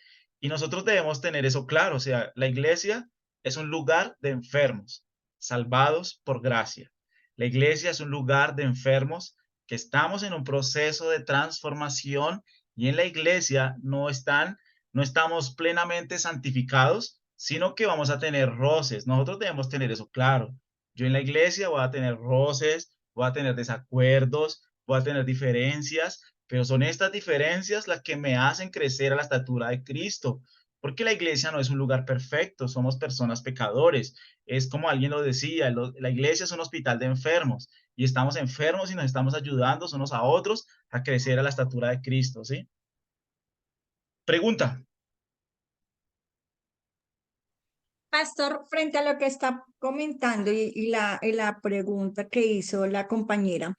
Y nosotros debemos tener eso claro, o sea, la iglesia es un lugar de enfermos, salvados por gracia. La iglesia es un lugar de enfermos que estamos en un proceso de transformación y en la iglesia no estamos plenamente santificados, sino que vamos a tener roces. Nosotros debemos tener eso claro. Yo en la iglesia voy a tener roces, voy a tener desacuerdos, voy a tener diferencias, pero son estas diferencias las que me hacen crecer a la estatura de Cristo. Porque la iglesia no es un lugar perfecto, somos personas pecadores. Es como alguien lo decía, la iglesia es un hospital de enfermos y estamos enfermos y nos estamos ayudando unos a otros a crecer a la estatura de Cristo, ¿sí? Pregunta. Pastor, frente a lo que está comentando y la pregunta que hizo la compañera,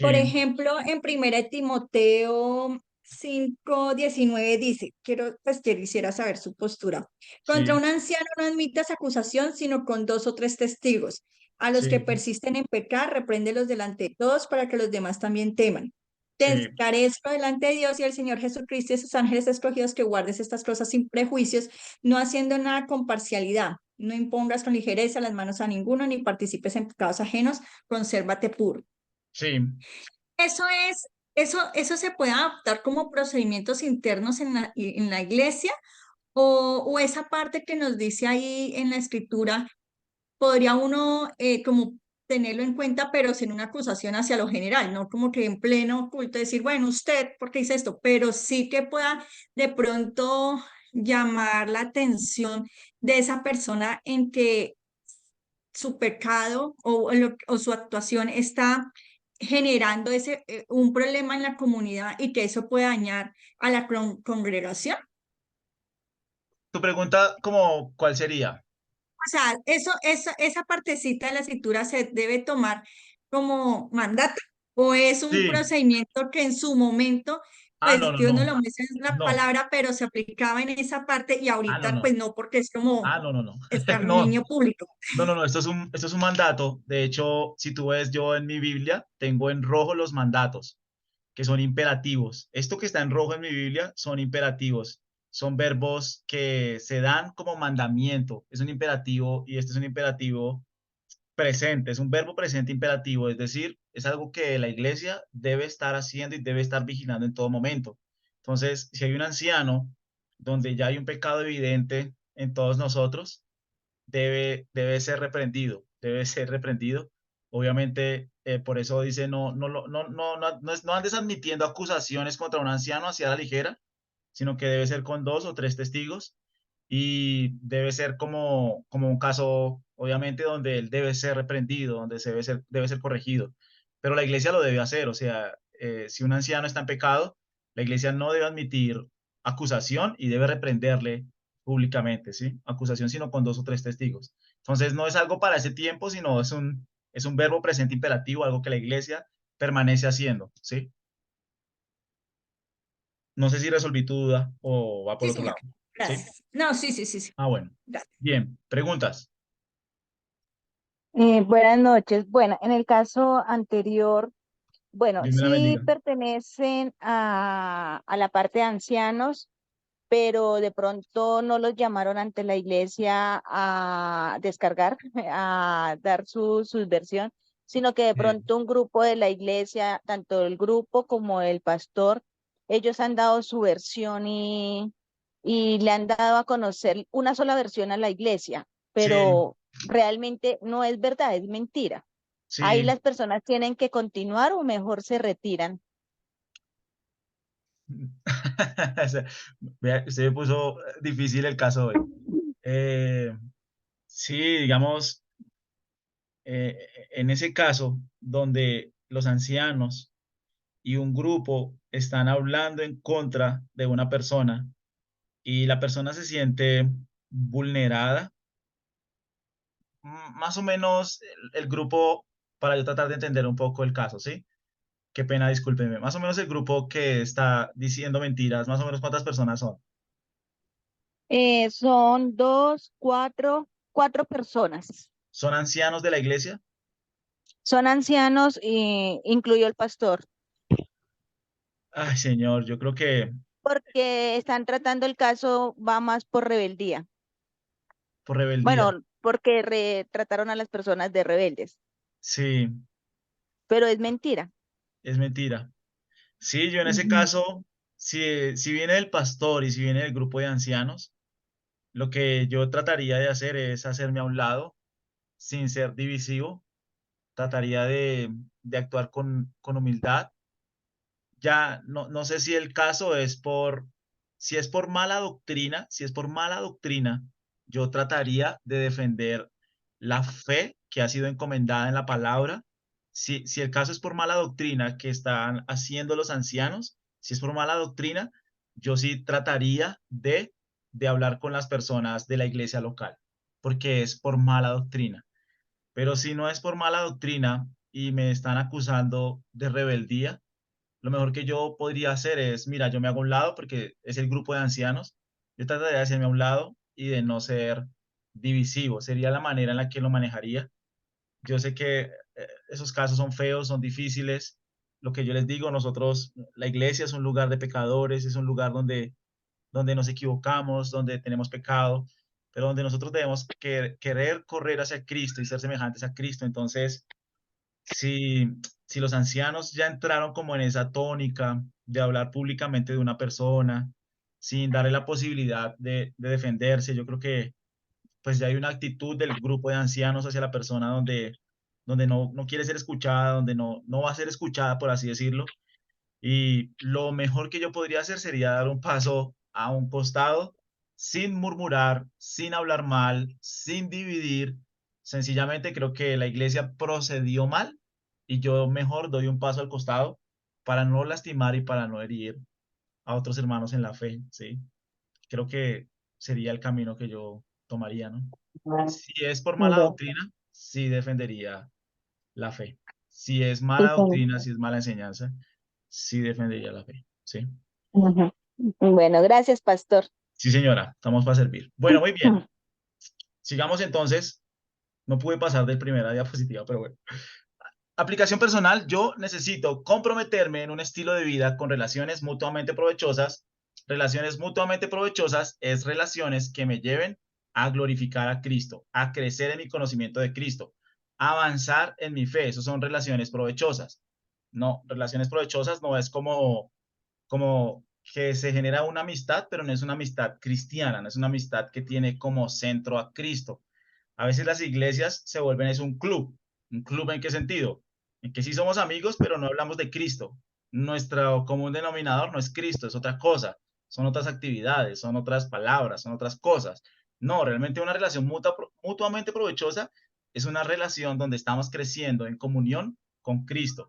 por Sí, ejemplo, en 1 Timoteo 5:19 dice, quisiera saber su postura. Contra sí, un anciano no admitas acusación, sino con 2 o 3 testigos. A los que sí, persisten en pecar, repréndelos delante de todos para que los demás también teman. Te sí, encarezco delante de Dios y el Señor Jesucristo y sus ángeles escogidos que guardes estas cosas sin prejuicios, no haciendo nada con parcialidad. No impongas con ligereza las manos a ninguno, ni participes en pecados ajenos, consérvate puro. sí. Eso se puede adaptar como procedimientos internos en la iglesia, o esa parte que nos dice ahí en la escritura, podría uno como tenerlo en cuenta, pero sin una acusación hacia lo general, no como que en pleno culto decir, bueno, usted, ¿por qué dice esto? Pero sí que pueda de pronto llamar la atención de esa persona en que su pecado o su actuación está generando un problema en la comunidad y que eso puede dañar a la congregación. Tu pregunta, como, ¿cuál sería? O sea, esa partecita de la escritura se debe tomar como mandato, o es un Sí. procedimiento que en su momento, Ah, pues no, no, Dios no no. lo muestra en la No. palabra, pero se aplicaba en esa parte y Ah, no, ahorita no. pues no, porque es como Ah, no, no, no. No, escarnio público. no. Esto es un mandato. De hecho, si tú ves, yo en mi Biblia tengo en rojo los mandatos. que son imperativos. Esto que está en rojo en mi Biblia son imperativos, son verbos que se dan como mandamiento. Es un imperativo y este es un imperativo presente, es un verbo presente imperativo, es decir, es algo que la iglesia debe estar haciendo y debe estar vigilando en todo momento. Entonces, si hay un anciano donde ya hay un pecado evidente en todos nosotros, debe ser reprendido, debe ser reprendido. Obviamente, por eso dice, no andes admitiendo acusaciones contra un anciano hacia la ligera, sino que debe ser con 2 o 3 testigos y debe ser como un caso, obviamente, donde él debe ser reprendido, donde debe ser corregido. Pero la iglesia lo debe hacer, o sea, si un anciano está en pecado, la iglesia no debe admitir acusación y debe reprenderle públicamente, ¿sí? Acusación, sino con 2 o 3 testigos. Entonces, no es algo para ese tiempo, sino es un verbo presente imperativo, algo que la iglesia permanece haciendo, ¿sí? No sé si resolví tu duda o va por Sí, otro señor. lado, ¿sí? Gracias. No, sí, sí, sí, sí. Ah, bueno. Gracias. Bien, preguntas. Buenas noches. Bueno, en el caso anterior, bueno, Dios me la sí bendiga. pertenecen a la parte de ancianos, pero de pronto no los llamaron ante la iglesia a descargar, a dar su versión, sino que de pronto un grupo de la iglesia, tanto el grupo como el pastor, ellos han dado su versión y le han dado a conocer una sola versión a la iglesia, Sí, pero realmente no es verdad, es mentira. Ahí sí. las personas tienen que continuar o mejor se retiran. O sea, vea, usted me puso difícil el caso hoy. Eh, sí, digamos, en ese caso donde los ancianos y un grupo están hablando en contra de una persona y la persona se siente vulnerada, más o menos el grupo, para yo tratar de entender un poco el caso, ¿sí? Qué pena, discúlpeme. Más o menos el grupo que está diciendo mentiras, más o menos cuántas personas son. Son dos, cuatro personas. ¿Son ancianos de la iglesia? Son ancianos y incluyo el pastor, Ay, señor, yo creo que porque están tratando el caso, va más por rebeldía. por rebeldía. Bueno, porque trataron a las personas de rebeldes, Sí, pero es mentira. es mentira. Sí, yo en ese Ujú. caso, si viene el pastor y si viene el grupo de ancianos, lo que yo trataría de hacer es hacerme a un lado sin ser divisivo. Trataría de actuar con humildad. Ya no sé si el caso es si es por mala doctrina, si es por mala doctrina, yo trataría de defender la fe que ha sido encomendada en la palabra. Si el caso es por mala doctrina que están haciendo los ancianos, si es por mala doctrina, yo sí trataría de hablar con las personas de la iglesia local, porque es por mala doctrina. Pero si no es por mala doctrina y me están acusando de rebeldía, lo mejor que yo podría hacer es, mira, yo me hago a un lado porque es el grupo de ancianos, yo trataría de hacerme a un lado y de no ser divisivo, sería la manera en la que lo manejaría. Yo sé que esos casos son feos, son difíciles. Lo que yo les digo, nosotros, la iglesia es un lugar de pecadores, es un lugar donde nos equivocamos, donde tenemos pecado, pero donde nosotros debemos querer correr hacia Cristo y ser semejantes a Cristo. Entonces, si, si los ancianos ya entraron como en esa tónica de hablar públicamente de una persona, sin darle la posibilidad de defenderse, yo creo que pues ya hay una actitud del grupo de ancianos hacia la persona donde no quiere ser escuchada, donde no va a ser escuchada, por así decirlo. Y lo mejor que yo podría hacer sería dar un paso a un costado, sin murmurar, sin hablar mal, sin dividir. Sencillamente creo que la iglesia procedió mal y yo mejor doy un paso al costado para no lastimar y para no herir a otros hermanos en la fe, ¿sí? Creo que sería el camino que yo tomaría, ¿no? Si es por mala Bueno, doctrina, sí defendería la fe. Si es sí, mala señor. doctrina, si es mala enseñanza, sí defendería la fe. Sí, Ujú. Bueno, gracias, pastor. sí, señora, estamos para servir. Bueno, muy bien. Sigamos entonces. No pude pasar de primera diapositiva, pero bueno. Aplicación personal, yo necesito comprometerme en un estilo de vida con relaciones mutuamente provechosas. Relaciones mutuamente provechosas es relaciones que me lleven a glorificar a Cristo, a crecer en mi conocimiento de Cristo, a avanzar en mi fe. Esas son relaciones provechosas. No, relaciones provechosas no es como que se genera una amistad, pero no es una amistad cristiana, no es una amistad que tiene como centro a Cristo. A veces las iglesias se vuelven es un club. ¿Un club en qué sentido? En que sí somos amigos, pero no hablamos de Cristo. Nuestro común denominador no es Cristo, es otra cosa. Son otras actividades, son otras palabras, son otras cosas. No, realmente una relación mutuamente provechosa es una relación donde estamos creciendo en comunión con Cristo.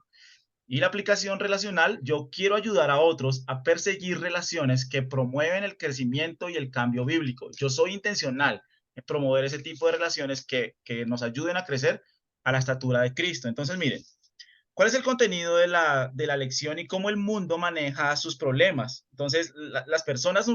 Y la aplicación relacional, yo quiero ayudar a otros a perseguir relaciones que promueven el crecimiento y el cambio bíblico. Yo soy intencional en promover ese tipo de relaciones que nos ayuden a crecer a la estatura de Cristo. Entonces, miren, ¿cuál es el contenido de la lección y cómo el mundo maneja sus problemas? Entonces, las personas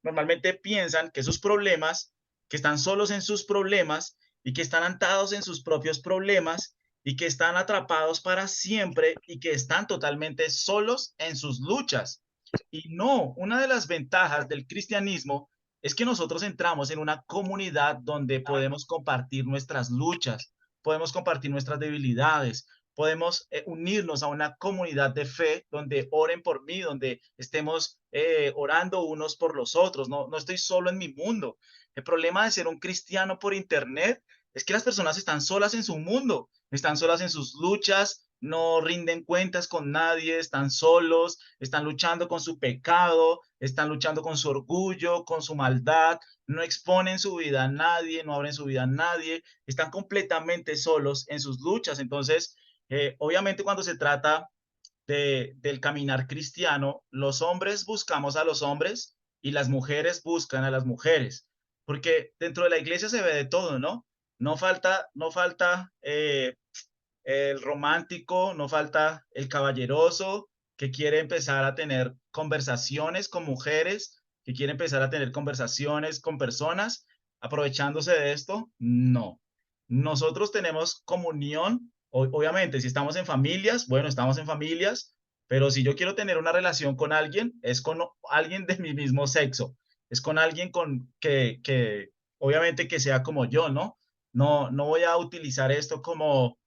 normalmente piensan que sus problemas, que están solos en sus problemas y que están atados en sus propios problemas y que están atrapados para siempre y que están totalmente solos en sus luchas. Y no, una de las ventajas del cristianismo es que nosotros entramos en una comunidad donde podemos compartir nuestras luchas, podemos compartir nuestras debilidades, podemos unirnos a una comunidad de fe donde oren por mí, donde estemos orando unos por los otros. No, no estoy solo en mi mundo. El problema de ser un cristiano por internet es que las personas están solas en su mundo, están solas en sus luchas, no rinden cuentas con nadie, están solos, están luchando con su pecado, están luchando con su orgullo, con su maldad, no exponen su vida a nadie, no abren su vida a nadie, están completamente solos en sus luchas. Entonces, obviamente cuando se trata del caminar cristiano, los hombres buscamos a los hombres y las mujeres buscan a las mujeres, porque dentro de la iglesia se ve de todo, ¿no? No falta el romántico, no falta el caballeroso que quiere empezar a tener conversaciones con mujeres, que quiere empezar a tener conversaciones con personas, aprovechándose de esto. No. Nosotros tenemos comunión, obviamente, si estamos en familias, bueno, estamos en familias, pero si yo quiero tener una relación con alguien, es con alguien de mi mismo sexo, es con alguien obviamente que sea como yo, ¿no? No, no voy a utilizar esto como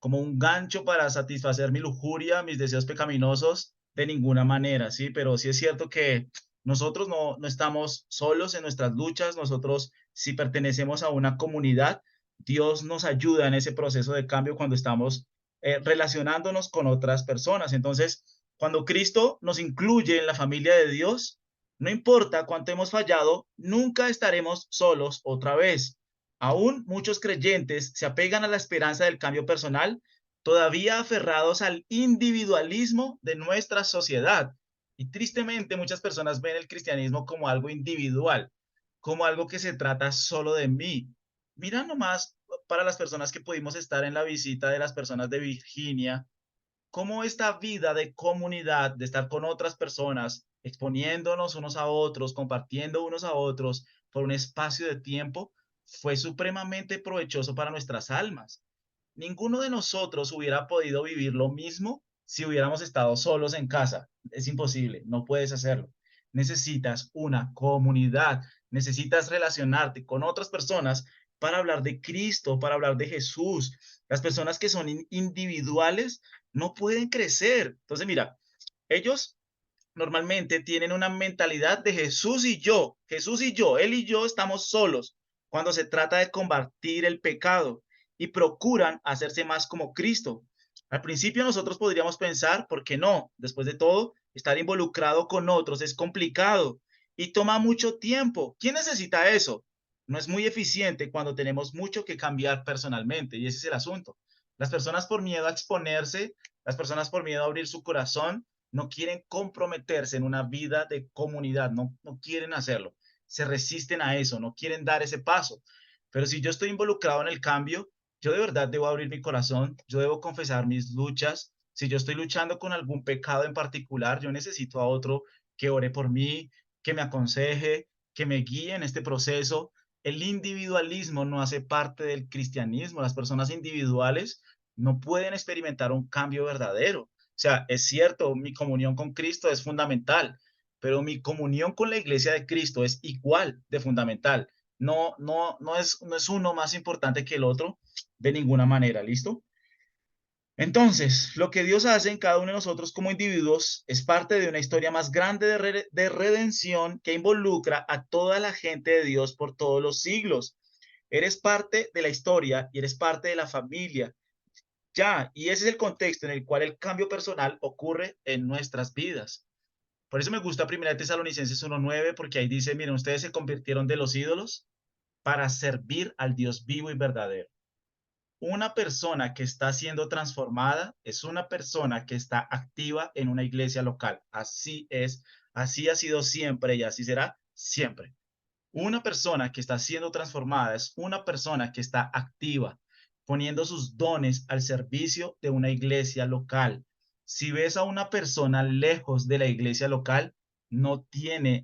un gancho para satisfacer mi lujuria, mis deseos pecaminosos, de ninguna manera, ¿sí? Pero sí es cierto que nosotros no estamos solos en nuestras luchas, nosotros si pertenecemos a una comunidad, Dios nos ayuda en ese proceso de cambio cuando estamos relacionándonos con otras personas. Entonces, cuando Cristo nos incluye en la familia de Dios, no importa cuánto hemos fallado, nunca estaremos solos otra vez. Aún muchos creyentes se apegan a la esperanza del cambio personal, todavía aferrados al individualismo de nuestra sociedad. Y tristemente muchas personas ven el cristianismo como algo individual, como algo que se trata solo de mí. Mira nomás para las personas que pudimos estar en la visita de las personas de Virginia, cómo esta vida de comunidad, de estar con otras personas, exponiéndonos unos a otros, compartiendo unos a otros por un espacio de tiempo, fue supremamente provechoso para nuestras almas. Ninguno de nosotros hubiera podido vivir lo mismo si hubiéramos estado solos en casa. Es imposible, no puedes hacerlo. Necesitas una comunidad, necesitas relacionarte con otras personas para hablar de Cristo, para hablar de Jesús. Las personas que son individuales no pueden crecer. Entonces, mira, ellos normalmente tienen una mentalidad de Jesús y yo, él y yo estamos solos cuando se trata de combatir el pecado y procuran hacerse más como Cristo. Al principio nosotros podríamos pensar, ¿por qué no? Después de todo, estar involucrado con otros es complicado y toma mucho tiempo. ¿Quién necesita eso? No es muy eficiente cuando tenemos mucho que cambiar personalmente y ese es el asunto. Las personas por miedo a exponerse, las personas por miedo a abrir su corazón, no quieren comprometerse en una vida de comunidad, no quieren hacerlo, se resisten a eso, no quieren dar ese paso. Pero si yo estoy involucrado en el cambio, yo de verdad debo abrir mi corazón, yo debo confesar mis luchas. Si yo estoy luchando con algún pecado en particular, yo necesito a otro que ore por mí, que me aconseje, que me guíe en este proceso. El individualismo no hace parte del cristianismo. Las personas individuales no pueden experimentar un cambio verdadero. O sea, es cierto, mi comunión con Cristo es fundamental, pero mi comunión con la iglesia de Cristo es igual de fundamental. No es uno más importante que el otro de ninguna manera, ¿listo? Entonces, lo que Dios hace en cada uno de nosotros como individuos es parte de una historia más grande de redención que involucra a toda la gente de Dios por todos los siglos. Eres parte de la historia y eres parte de la familia. Ya, y ese es el contexto en el cual el cambio personal ocurre en nuestras vidas. Por eso me gusta 1 Tesalonicenses 1:9, porque ahí dice, miren, ustedes se convirtieron de los ídolos para servir al Dios vivo y verdadero. Una persona que está siendo transformada es una persona que está activa en una iglesia local. Así es, así ha sido siempre y así será siempre. Una persona que está siendo transformada es una persona que está activa, poniendo sus dones al servicio de una iglesia local. Si ves a una persona lejos de la iglesia local, no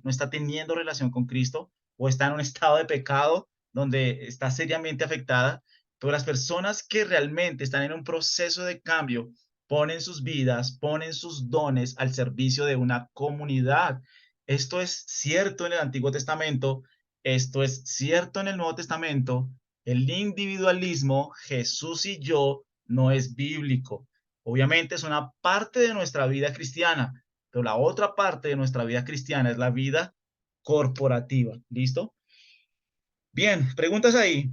está teniendo relación con Cristo o está en un estado de pecado donde está seriamente afectada, pero las personas que realmente están en un proceso de cambio ponen sus vidas, ponen sus dones al servicio de una comunidad. Esto es cierto en el Antiguo Testamento, esto es cierto en el Nuevo Testamento. El individualismo, Jesús y yo, no es bíblico. Obviamente es una parte de nuestra vida cristiana, pero la otra parte de nuestra vida cristiana es la vida corporativa. ¿Listo? Bien, preguntas ahí.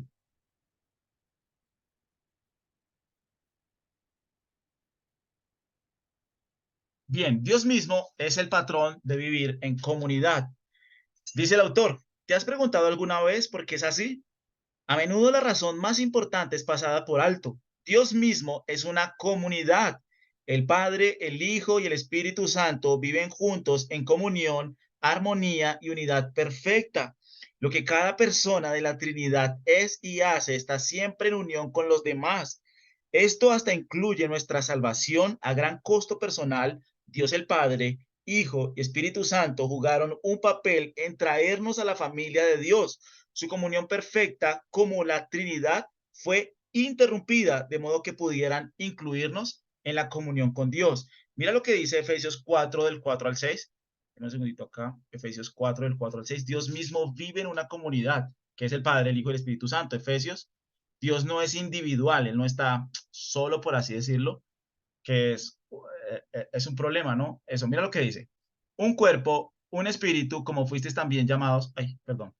Bien, Dios mismo es el patrón de vivir en comunidad. Dice el autor, ¿te has preguntado alguna vez por qué es así? A menudo la razón más importante es pasada por alto. Dios mismo es una comunidad. El Padre, el Hijo y el Espíritu Santo viven juntos en comunión, armonía y unidad perfecta. Lo que cada persona de la Trinidad es y hace está siempre en unión con los demás. Esto hasta incluye nuestra salvación a gran costo personal. Dios el Padre, Hijo y Espíritu Santo jugaron un papel en traernos a la familia de Dios. Su comunión perfecta como la Trinidad fue interrumpida de modo que pudieran incluirnos en la comunión con Dios. Mira lo que dice Efesios 4 del 4 al 6. Un segundito acá. Efesios 4 del 4 al 6. Dios mismo vive en una comunidad, que es el Padre, el Hijo y el Espíritu Santo. Efesios. Dios no es individual, Él no está solo, por así decirlo, que es un problema, ¿no? Eso, mira lo que dice. Un cuerpo, un espíritu, como fuisteis también llamados. Ay, perdón.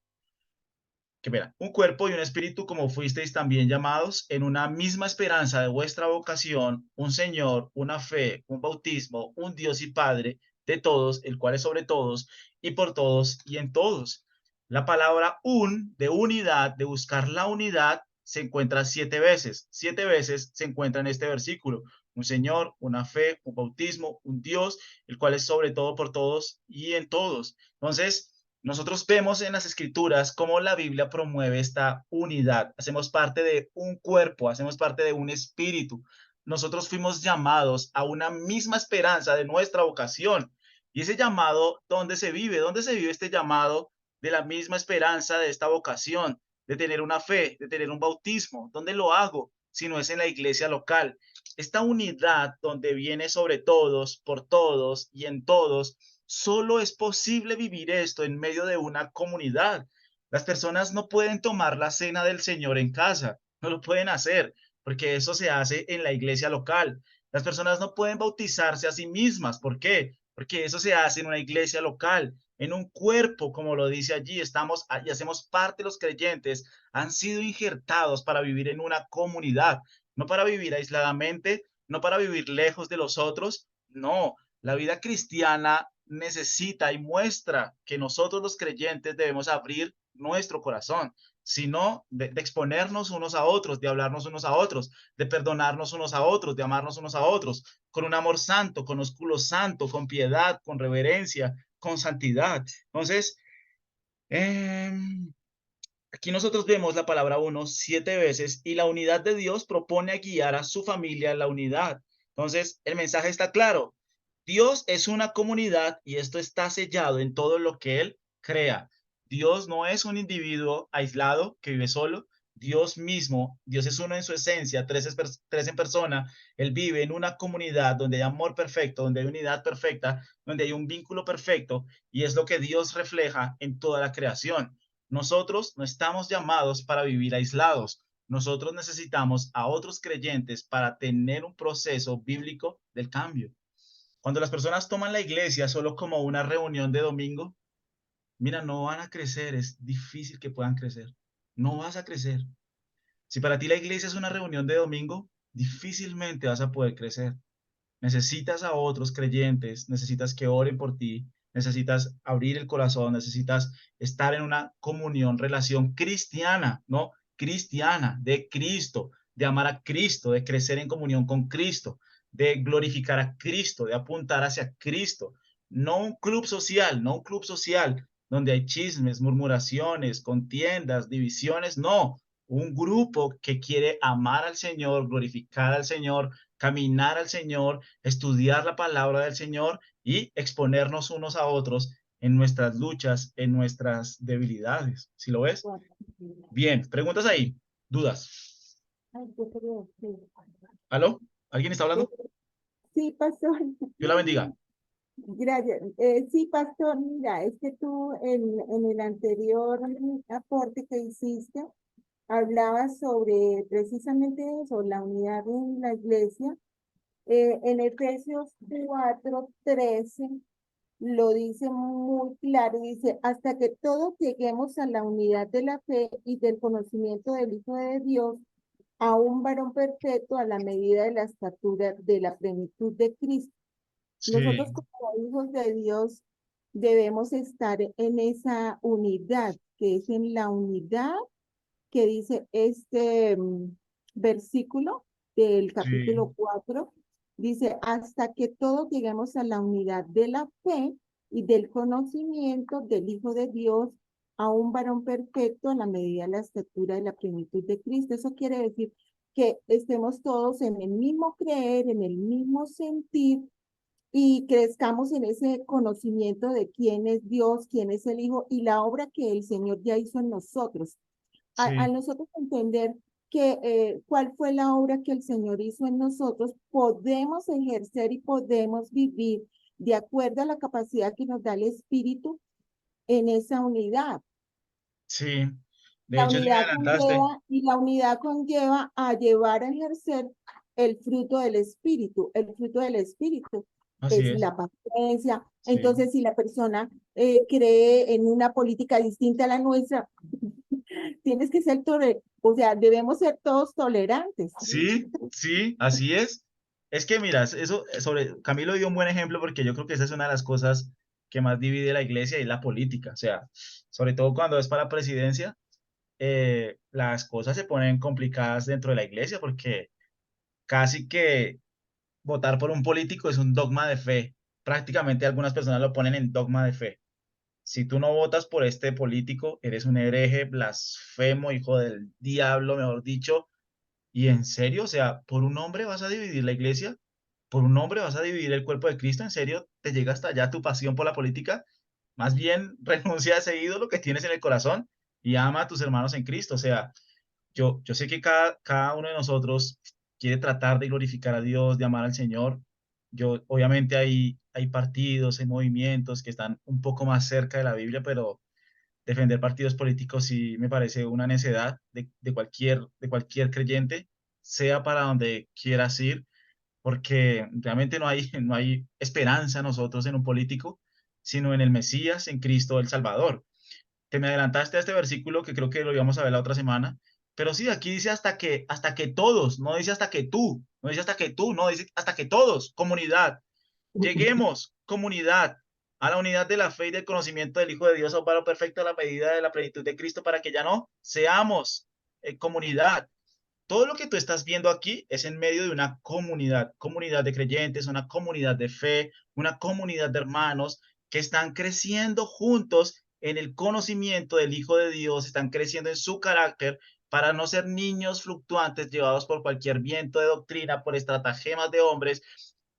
Que mira, un cuerpo y un espíritu como fuisteis también llamados en una misma esperanza de vuestra vocación, un Señor, una fe, un bautismo, un Dios y Padre de todos, el cual es sobre todos y por todos y en todos. La palabra de unidad, de buscar la unidad, se encuentra 7 veces. 7 veces se encuentra en este versículo. Un Señor, una fe, un bautismo, un Dios, el cual es sobre todo por todos y en todos. Entonces, nosotros vemos en las escrituras cómo la Biblia promueve esta unidad. Hacemos parte de un cuerpo, hacemos parte de un espíritu. Nosotros fuimos llamados a una misma esperanza de nuestra vocación. Y ese llamado, ¿dónde se vive? ¿Dónde se vive este llamado de la misma esperanza de esta vocación, de tener una fe, de tener un bautismo? ¿Dónde lo hago? Si no es en la iglesia local. Esta unidad donde viene sobre todos, por todos y en todos, solo es posible vivir esto en medio de una comunidad. Las personas no pueden tomar la cena del Señor en casa, no lo pueden hacer, porque eso se hace en la iglesia local. Las personas no pueden bautizarse a sí mismas. ¿Por qué? Porque eso se hace en una iglesia local, en un cuerpo, como lo dice allí. Estamos y hacemos parte de los creyentes, han sido injertados para vivir en una comunidad, no para vivir aisladamente, no para vivir lejos de los otros. No, la vida cristiana necesita y muestra que nosotros los creyentes debemos abrir nuestro corazón, sino de exponernos unos a otros, de hablarnos unos a otros, de perdonarnos unos a otros, de amarnos unos a otros, con un amor santo, con ósculo santo, con piedad, con reverencia, con santidad. Entonces, aquí nosotros vemos la palabra uno 7 veces y la unidad de Dios propone guiar a su familia en la unidad. Entonces, el mensaje está claro. Dios es una comunidad y esto está sellado en todo lo que Él crea. Dios no es un individuo aislado que vive solo. Dios mismo, Dios es uno en su esencia, tres en persona. Él vive en una comunidad donde hay amor perfecto, donde hay unidad perfecta, donde hay un vínculo perfecto, y es lo que Dios refleja en toda la creación. Nosotros no estamos llamados para vivir aislados. Nosotros necesitamos a otros creyentes para tener un proceso bíblico del cambio. Cuando las personas toman la iglesia solo como una reunión de domingo, mira, no van a crecer, es difícil que puedan crecer. No vas a crecer. Si para ti la iglesia es una reunión de domingo, difícilmente vas a poder crecer. Necesitas a otros creyentes, necesitas que oren por ti, necesitas abrir el corazón, necesitas estar en una comunión, relación cristiana, ¿no? Cristiana, de Cristo, de amar a Cristo, de crecer en comunión con Cristo, de glorificar a Cristo, de apuntar hacia Cristo. No un club social, no un club social donde hay chismes, murmuraciones, contiendas, divisiones, no. Un grupo que quiere amar al Señor, glorificar al Señor, caminar al Señor, estudiar la palabra del Señor y exponernos unos a otros en nuestras luchas, en nuestras debilidades. ¿Sí lo ves? Bien, preguntas ahí, dudas. Ay, yo quería decir. ¿Aló? ¿Alguien está hablando? Sí, pastor. Dios la bendiga. Gracias. Sí, pastor, mira, es que tú en el anterior aporte que hiciste, hablabas sobre precisamente eso, la unidad en la iglesia. En Efesios 4:13 lo dice muy claro, dice, hasta que todos lleguemos a la unidad de la fe y del conocimiento del Hijo de Dios, a un varón perfecto a la medida de la estatura de la plenitud de Cristo. Nosotros Sí, como hijos de Dios debemos estar en esa unidad, que es en la unidad que dice este versículo del sí, capítulo 4, dice, hasta que todos lleguemos a la unidad de la fe y del conocimiento del Hijo de Dios, a un varón perfecto a la medida de la estatura de la plenitud de Cristo. Eso quiere decir que estemos todos en el mismo creer, en el mismo sentir, y crezcamos en ese conocimiento de quién es Dios, quién es el Hijo y la obra que el Señor ya hizo en nosotros. Al sí, nosotros entender que cuál fue la obra que el Señor hizo en nosotros, podemos ejercer y podemos vivir de acuerdo a la capacidad que nos da el Espíritu en esa unidad. sí. De La hecho, sí me unidad adelantaste. conlleva y la unidad conlleva a llevar a ejercer el fruto del Espíritu. El fruto del Espíritu Así es es. la paciencia. Sí. Entonces, si la persona cree en una política distinta a la nuestra, tienes que ser o sea, debemos ser todos tolerantes. Sí, sí, así es. Es que mira, eso sobre Camilo dio un buen ejemplo porque yo creo que esa es una de las cosas que más divide la iglesia y la política. O sea, sobre todo cuando es para presidencia, las cosas se ponen complicadas dentro de la iglesia porque casi que votar por un político es un dogma de fe. Prácticamente algunas personas lo ponen en dogma de fe. Si tú no votas por este político, eres un hereje, blasfemo, hijo del diablo, mejor dicho. Y en serio, o sea, ¿por un hombre vas a dividir la iglesia? ¿Por un hombre vas a dividir el cuerpo de Cristo? ¿En serio te llega hasta allá tu pasión por la política? Más bien renuncia a ese ídolo que tienes en el corazón y ama a tus hermanos en Cristo. O sea, yo sé que cada uno de nosotros quiere tratar de glorificar a Dios, de amar al Señor. Obviamente hay partidos, hay movimientos que están un poco más cerca de la Biblia, pero defender partidos políticos sí me parece una necedad de cualquier creyente, sea para donde quieras ir, porque realmente no hay esperanza nosotros en un político, sino en el Mesías, en Cristo el Salvador. Te me adelantaste a este versículo que creo que lo íbamos a ver la otra semana, pero sí, aquí dice hasta que todos, no dice hasta que tú, no dice hasta que tú, no dice hasta que todos, comunidad. Lleguemos, comunidad, a la unidad de la fe y del conocimiento del Hijo de Dios, a un varón perfecto a la medida de la plenitud de Cristo, para que ya no seamos comunidad. Todo lo que tú estás viendo aquí es en medio de una comunidad de creyentes, una comunidad de fe, una comunidad de hermanos que están creciendo juntos en el conocimiento del Hijo de Dios, están creciendo en su carácter para no ser niños fluctuantes llevados por cualquier viento de doctrina, por estratagemas de hombres.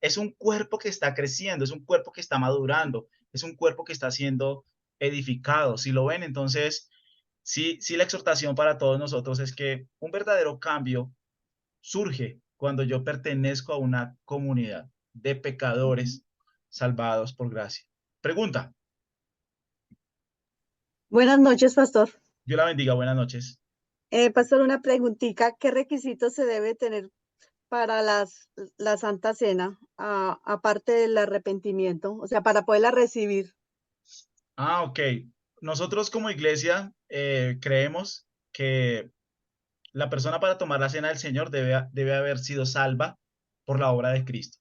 Es un cuerpo que está creciendo, es un cuerpo que está madurando, es un cuerpo que está siendo edificado. Si lo ven, entonces sí la exhortación para todos nosotros es que un verdadero cambio surge cuando yo pertenezco a una comunidad de pecadores salvados por gracia. Pregunta. Buenas noches, pastor. Dios la bendiga, buenas noches. Pastor, una preguntita. ¿Qué requisitos se debe tener para la Santa Cena, aparte del arrepentimiento? O sea, para poderla recibir. Ok. Nosotros como iglesia creemos que la persona para tomar la cena del Señor debe haber sido salva por la obra de Cristo.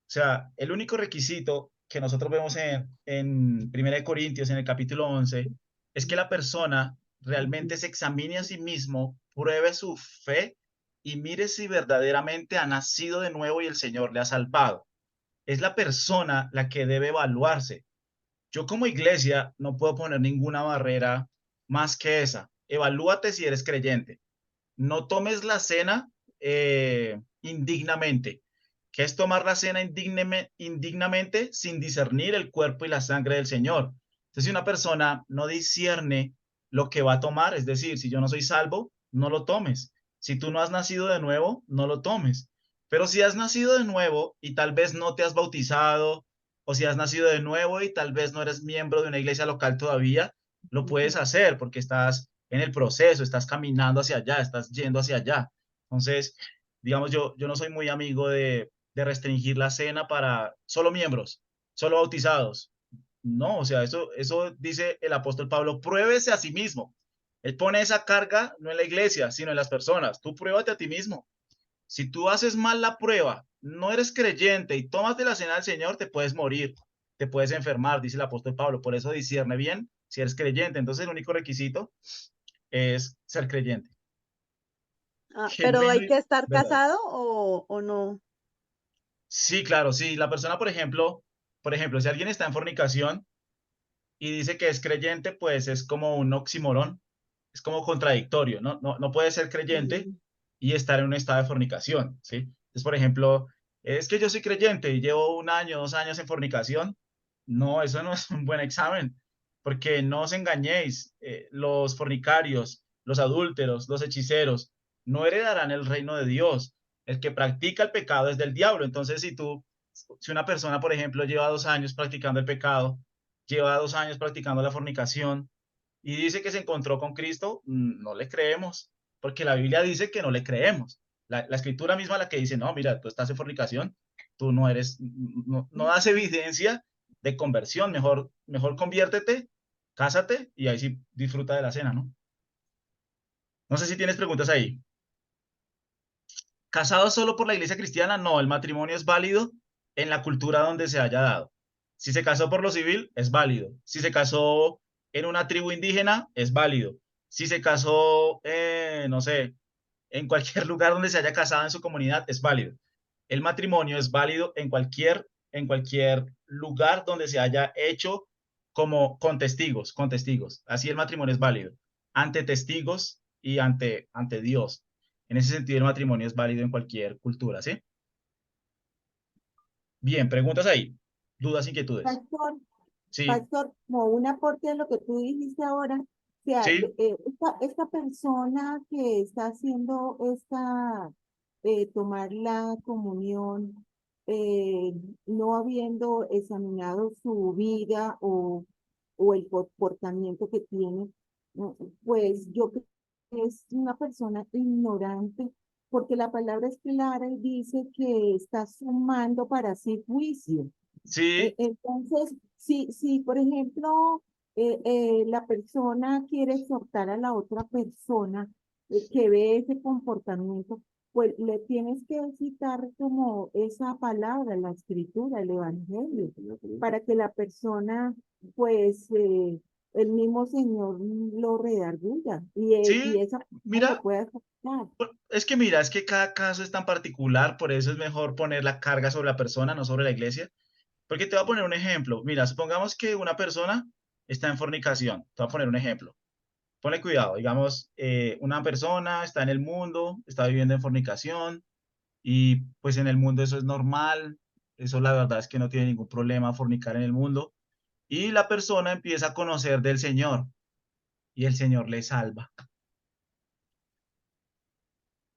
O sea, el único requisito que nosotros vemos en 1 Corintios, en el capítulo 11, es que la persona realmente se examine a sí mismo, pruebe su fe y mire si verdaderamente ha nacido de nuevo y el Señor le ha salvado. Es la persona la que debe evaluarse. Yo como iglesia no puedo poner ninguna barrera más que esa. Evalúate si eres creyente. No tomes la cena indignamente. ¿Qué es tomar la cena indignamente sin discernir el cuerpo y la sangre del Señor? Entonces, si una persona no discierne lo que va a tomar, es decir, si yo no soy salvo, no lo tomes. Si tú no has nacido de nuevo, no lo tomes. Pero si has nacido de nuevo y tal vez no te has bautizado, o si has nacido de nuevo y tal vez no eres miembro de una iglesia local todavía, lo puedes hacer porque estás en el proceso, estás caminando hacia allá, estás yendo hacia allá. Entonces, digamos, yo no soy muy amigo de restringir la cena para solo miembros, solo bautizados. No, o sea, eso dice el apóstol Pablo, pruébese a sí mismo. Él pone esa carga no en la iglesia, sino en las personas. Tú pruébate a ti mismo. Si tú haces mal la prueba, no eres creyente y tómate la cena del Señor, te puedes morir, te puedes enfermar, dice el apóstol Pablo. Por eso discierne bien si eres creyente. Entonces, el único requisito es ser creyente. ¿Pero Genuino hay y que estar verdadero. casado o no? Sí, claro, sí. La persona, por ejemplo, si alguien está en fornicación y dice que es creyente, pues es como un oxímoron, es como contradictorio, ¿no? No puede ser creyente Mm. y estar en un estado de fornicación, ¿sí? Entonces, por ejemplo, es que yo soy creyente y llevo 1 año, 2 años en fornicación. No, eso no es un buen examen, porque no os engañéis, los fornicarios, los adúlteros, los hechiceros, no heredarán el reino de Dios. El que practica el pecado es del diablo. Entonces, si una persona, por ejemplo, lleva 2 años practicando el pecado, lleva 2 años practicando la fornicación y dice que se encontró con Cristo, no le creemos, porque la Biblia dice que no le creemos. La escritura misma la que dice, no, mira, tú estás en fornicación, tú no eres, no das evidencia de conversión, mejor conviértete, cásate y ahí sí disfruta de la cena, ¿no? No sé si tienes preguntas ahí. ¿Casado solo por la iglesia cristiana? No, el matrimonio es válido en la cultura donde se haya dado. Si se casó por lo civil, es válido. Si se casó en una tribu indígena, es válido. Si se casó, no sé, en cualquier lugar donde se haya casado en su comunidad, es válido. El matrimonio es válido en cualquier lugar donde se haya hecho como con testigos, con testigos. Así el matrimonio es válido. Ante testigos y ante Dios. En ese sentido, el matrimonio es válido en cualquier cultura, ¿sí? Bien, preguntas ahí. Dudas, inquietudes. Pastor, Sí, Pastor, como un aporte a lo que tú dijiste ahora, o sea, sí, esta persona que está haciendo tomar la comunión, no habiendo examinado su vida o el comportamiento que tiene, no, pues yo creo que es una persona ignorante, porque la palabra es clara y dice que está sumando para sí juicio. sí, Entonces, si por ejemplo, la persona quiere exhortar a la otra persona que ve ese comportamiento, pues le tienes que citar como esa palabra, la escritura, el evangelio, para que la persona, pues, el mismo Señor lo redarguya y sí. esa persona lo Mira, pueda aceptar. es que cada caso es tan particular, por eso es mejor poner la carga sobre la persona, no sobre la iglesia. Porque te voy a poner un ejemplo. Mira, supongamos que una persona está en fornicación. Te voy a poner un ejemplo. Ponle cuidado. Digamos, una persona está en el mundo, está viviendo en fornicación y pues en el mundo eso es normal. Eso la verdad es que no tiene ningún problema fornicar en el mundo. Y la persona empieza a conocer del Señor. y el Señor le salva.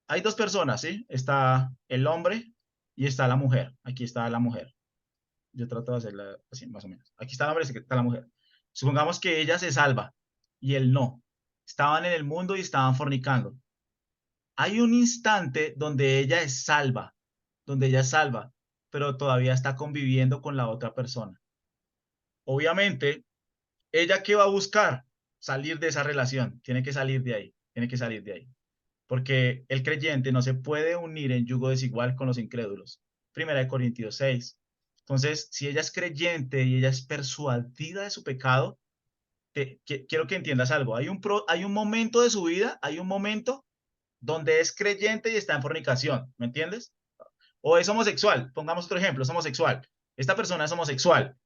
Hay dos personas, ¿sí? Está el hombre y está la mujer. Aquí está la mujer. Yo trato de hacerla así, más o menos. Aquí está el hombre y está la mujer. Supongamos que ella se salva y él no. Estaban en el mundo y estaban fornicando. Hay un instante donde ella es salva, pero todavía está conviviendo con la otra persona. Obviamente, ¿ella qué va a buscar? Salir de esa relación. Tiene que salir de ahí. Tiene que salir de ahí. Porque el creyente no se puede unir en yugo desigual con los incrédulos. Primera de Corintios 6. Entonces, si ella es creyente y ella es persuadida de su pecado, quiero que entiendas algo. Hay un momento de su vida, hay un momento donde es creyente y está en fornicación, ¿me entiendes? O es homosexual, pongamos otro ejemplo, es homosexual. Esta persona es homosexual,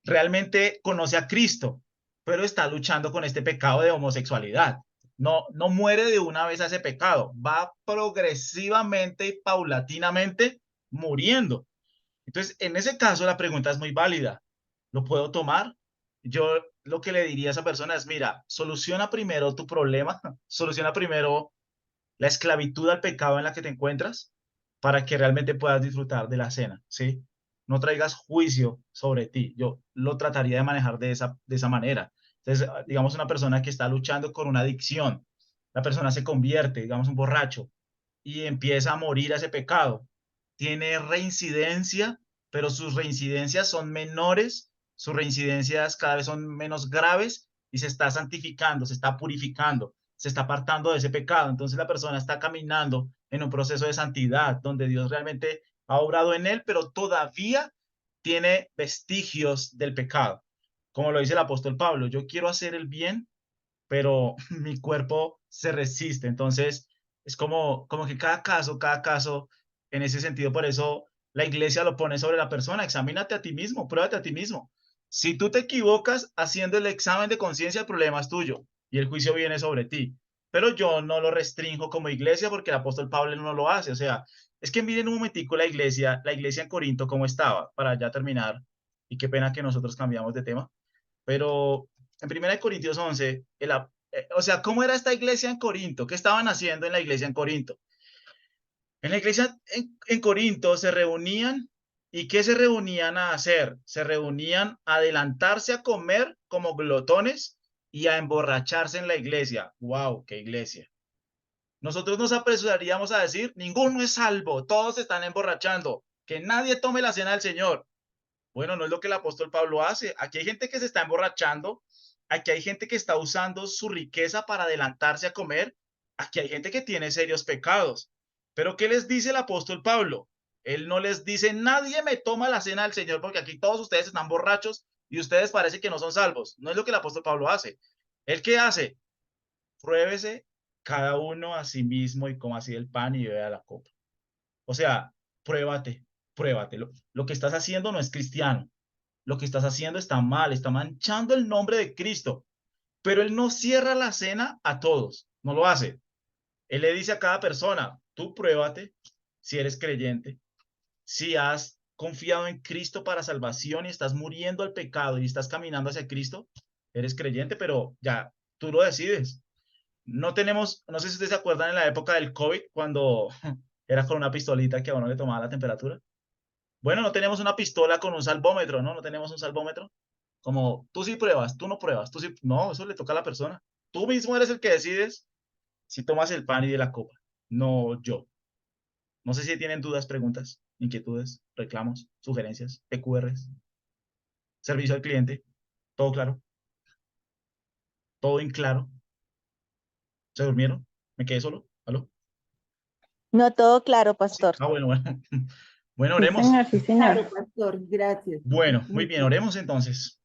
realmente conoce a Cristo, pero está luchando con este pecado de homosexualidad. No muere de una vez a ese pecado, va progresivamente y paulatinamente muriendo. Entonces, en ese caso, la pregunta es muy válida. ¿Lo puedo tomar? Yo lo que le diría a esa persona es, mira, soluciona primero tu problema, soluciona primero la esclavitud al pecado en la que te encuentras para que realmente puedas disfrutar de la cena, ¿sí? No traigas juicio sobre ti. Yo lo trataría de manejar de esa manera. Entonces, digamos, una persona que está luchando con una adicción, la persona se convierte, digamos, un borracho, y empieza a morir a ese pecado. Tiene reincidencia, pero sus reincidencias son menores, sus reincidencias cada vez son menos graves y se está santificando, se está purificando, se está apartando de ese pecado. Entonces la persona está caminando en un proceso de santidad donde Dios realmente ha obrado en él, pero todavía tiene vestigios del pecado. Como lo dice el apóstol Pablo, yo quiero hacer el bien, pero mi cuerpo se resiste. Entonces, es como que cada caso, en ese sentido, por eso la iglesia lo pone sobre la persona. Examínate a ti mismo, pruébate a ti mismo. Si tú te equivocas haciendo el examen de conciencia, el problema es tuyo y el juicio viene sobre ti. Pero yo no lo restringo como iglesia porque el apóstol Pablo no lo hace. O sea, es que miren un momentico la iglesia en Corinto cómo estaba, para ya terminar. Y qué pena que nosotros cambiamos de tema. Pero en 1 Corintios 11, o sea, ¿cómo era esta iglesia en Corinto? ¿Qué estaban haciendo en la iglesia en Corinto? En la iglesia en Corinto se reunían, ¿y qué se reunían a hacer? Se reunían a adelantarse a comer como glotones y a emborracharse en la iglesia. ¡Wow! ¡Qué iglesia! Nosotros nos apresuraríamos a decir, ninguno es salvo, todos se están emborrachando, que nadie tome la cena del Señor. Bueno, no es lo que el apóstol Pablo hace. Aquí hay gente que se está emborrachando, aquí hay gente que está usando su riqueza para adelantarse a comer, aquí hay gente que tiene serios pecados. Pero ¿qué les dice el apóstol Pablo? Él no les dice, nadie me toma la cena del Señor porque aquí todos ustedes están borrachos y ustedes parece que no son salvos. No es lo que el apóstol Pablo hace. ¿Él qué hace? Pruébese cada uno a sí mismo y coma así el pan y beba la copa. O sea, pruébate, pruébate. Lo que estás haciendo no es cristiano. Lo que estás haciendo está mal, está manchando el nombre de Cristo. Pero Él no cierra la cena a todos, no lo hace. Él le dice a cada persona, tú pruébate si eres creyente, si has confiado en Cristo para salvación y estás muriendo al pecado y estás caminando hacia Cristo, eres creyente, pero ya tú lo decides. No tenemos, no sé si ustedes se acuerdan en la época del COVID, cuando era con una pistolita que a uno le tomaba la temperatura. Bueno, no tenemos una pistola con un salvómetro, ¿no? No tenemos un salvómetro. Como tú sí pruebas, tú no pruebas, tú sí. No, eso le toca a la persona. Tú mismo eres el que decides si tomas el pan y de la copa, no yo. No sé si tienen dudas, preguntas, inquietudes, reclamos, sugerencias, PQRs, servicio al cliente. ¿Todo claro? ¿Todo en claro? ¿Se durmieron? ¿Me quedé solo? ¿Aló? No, todo claro, pastor. Ah, bueno, bueno. Bueno, Sí, oremos. señor, sí, señor. Claro, pastor, gracias. Bueno, muy Muy bien, claro. oremos entonces.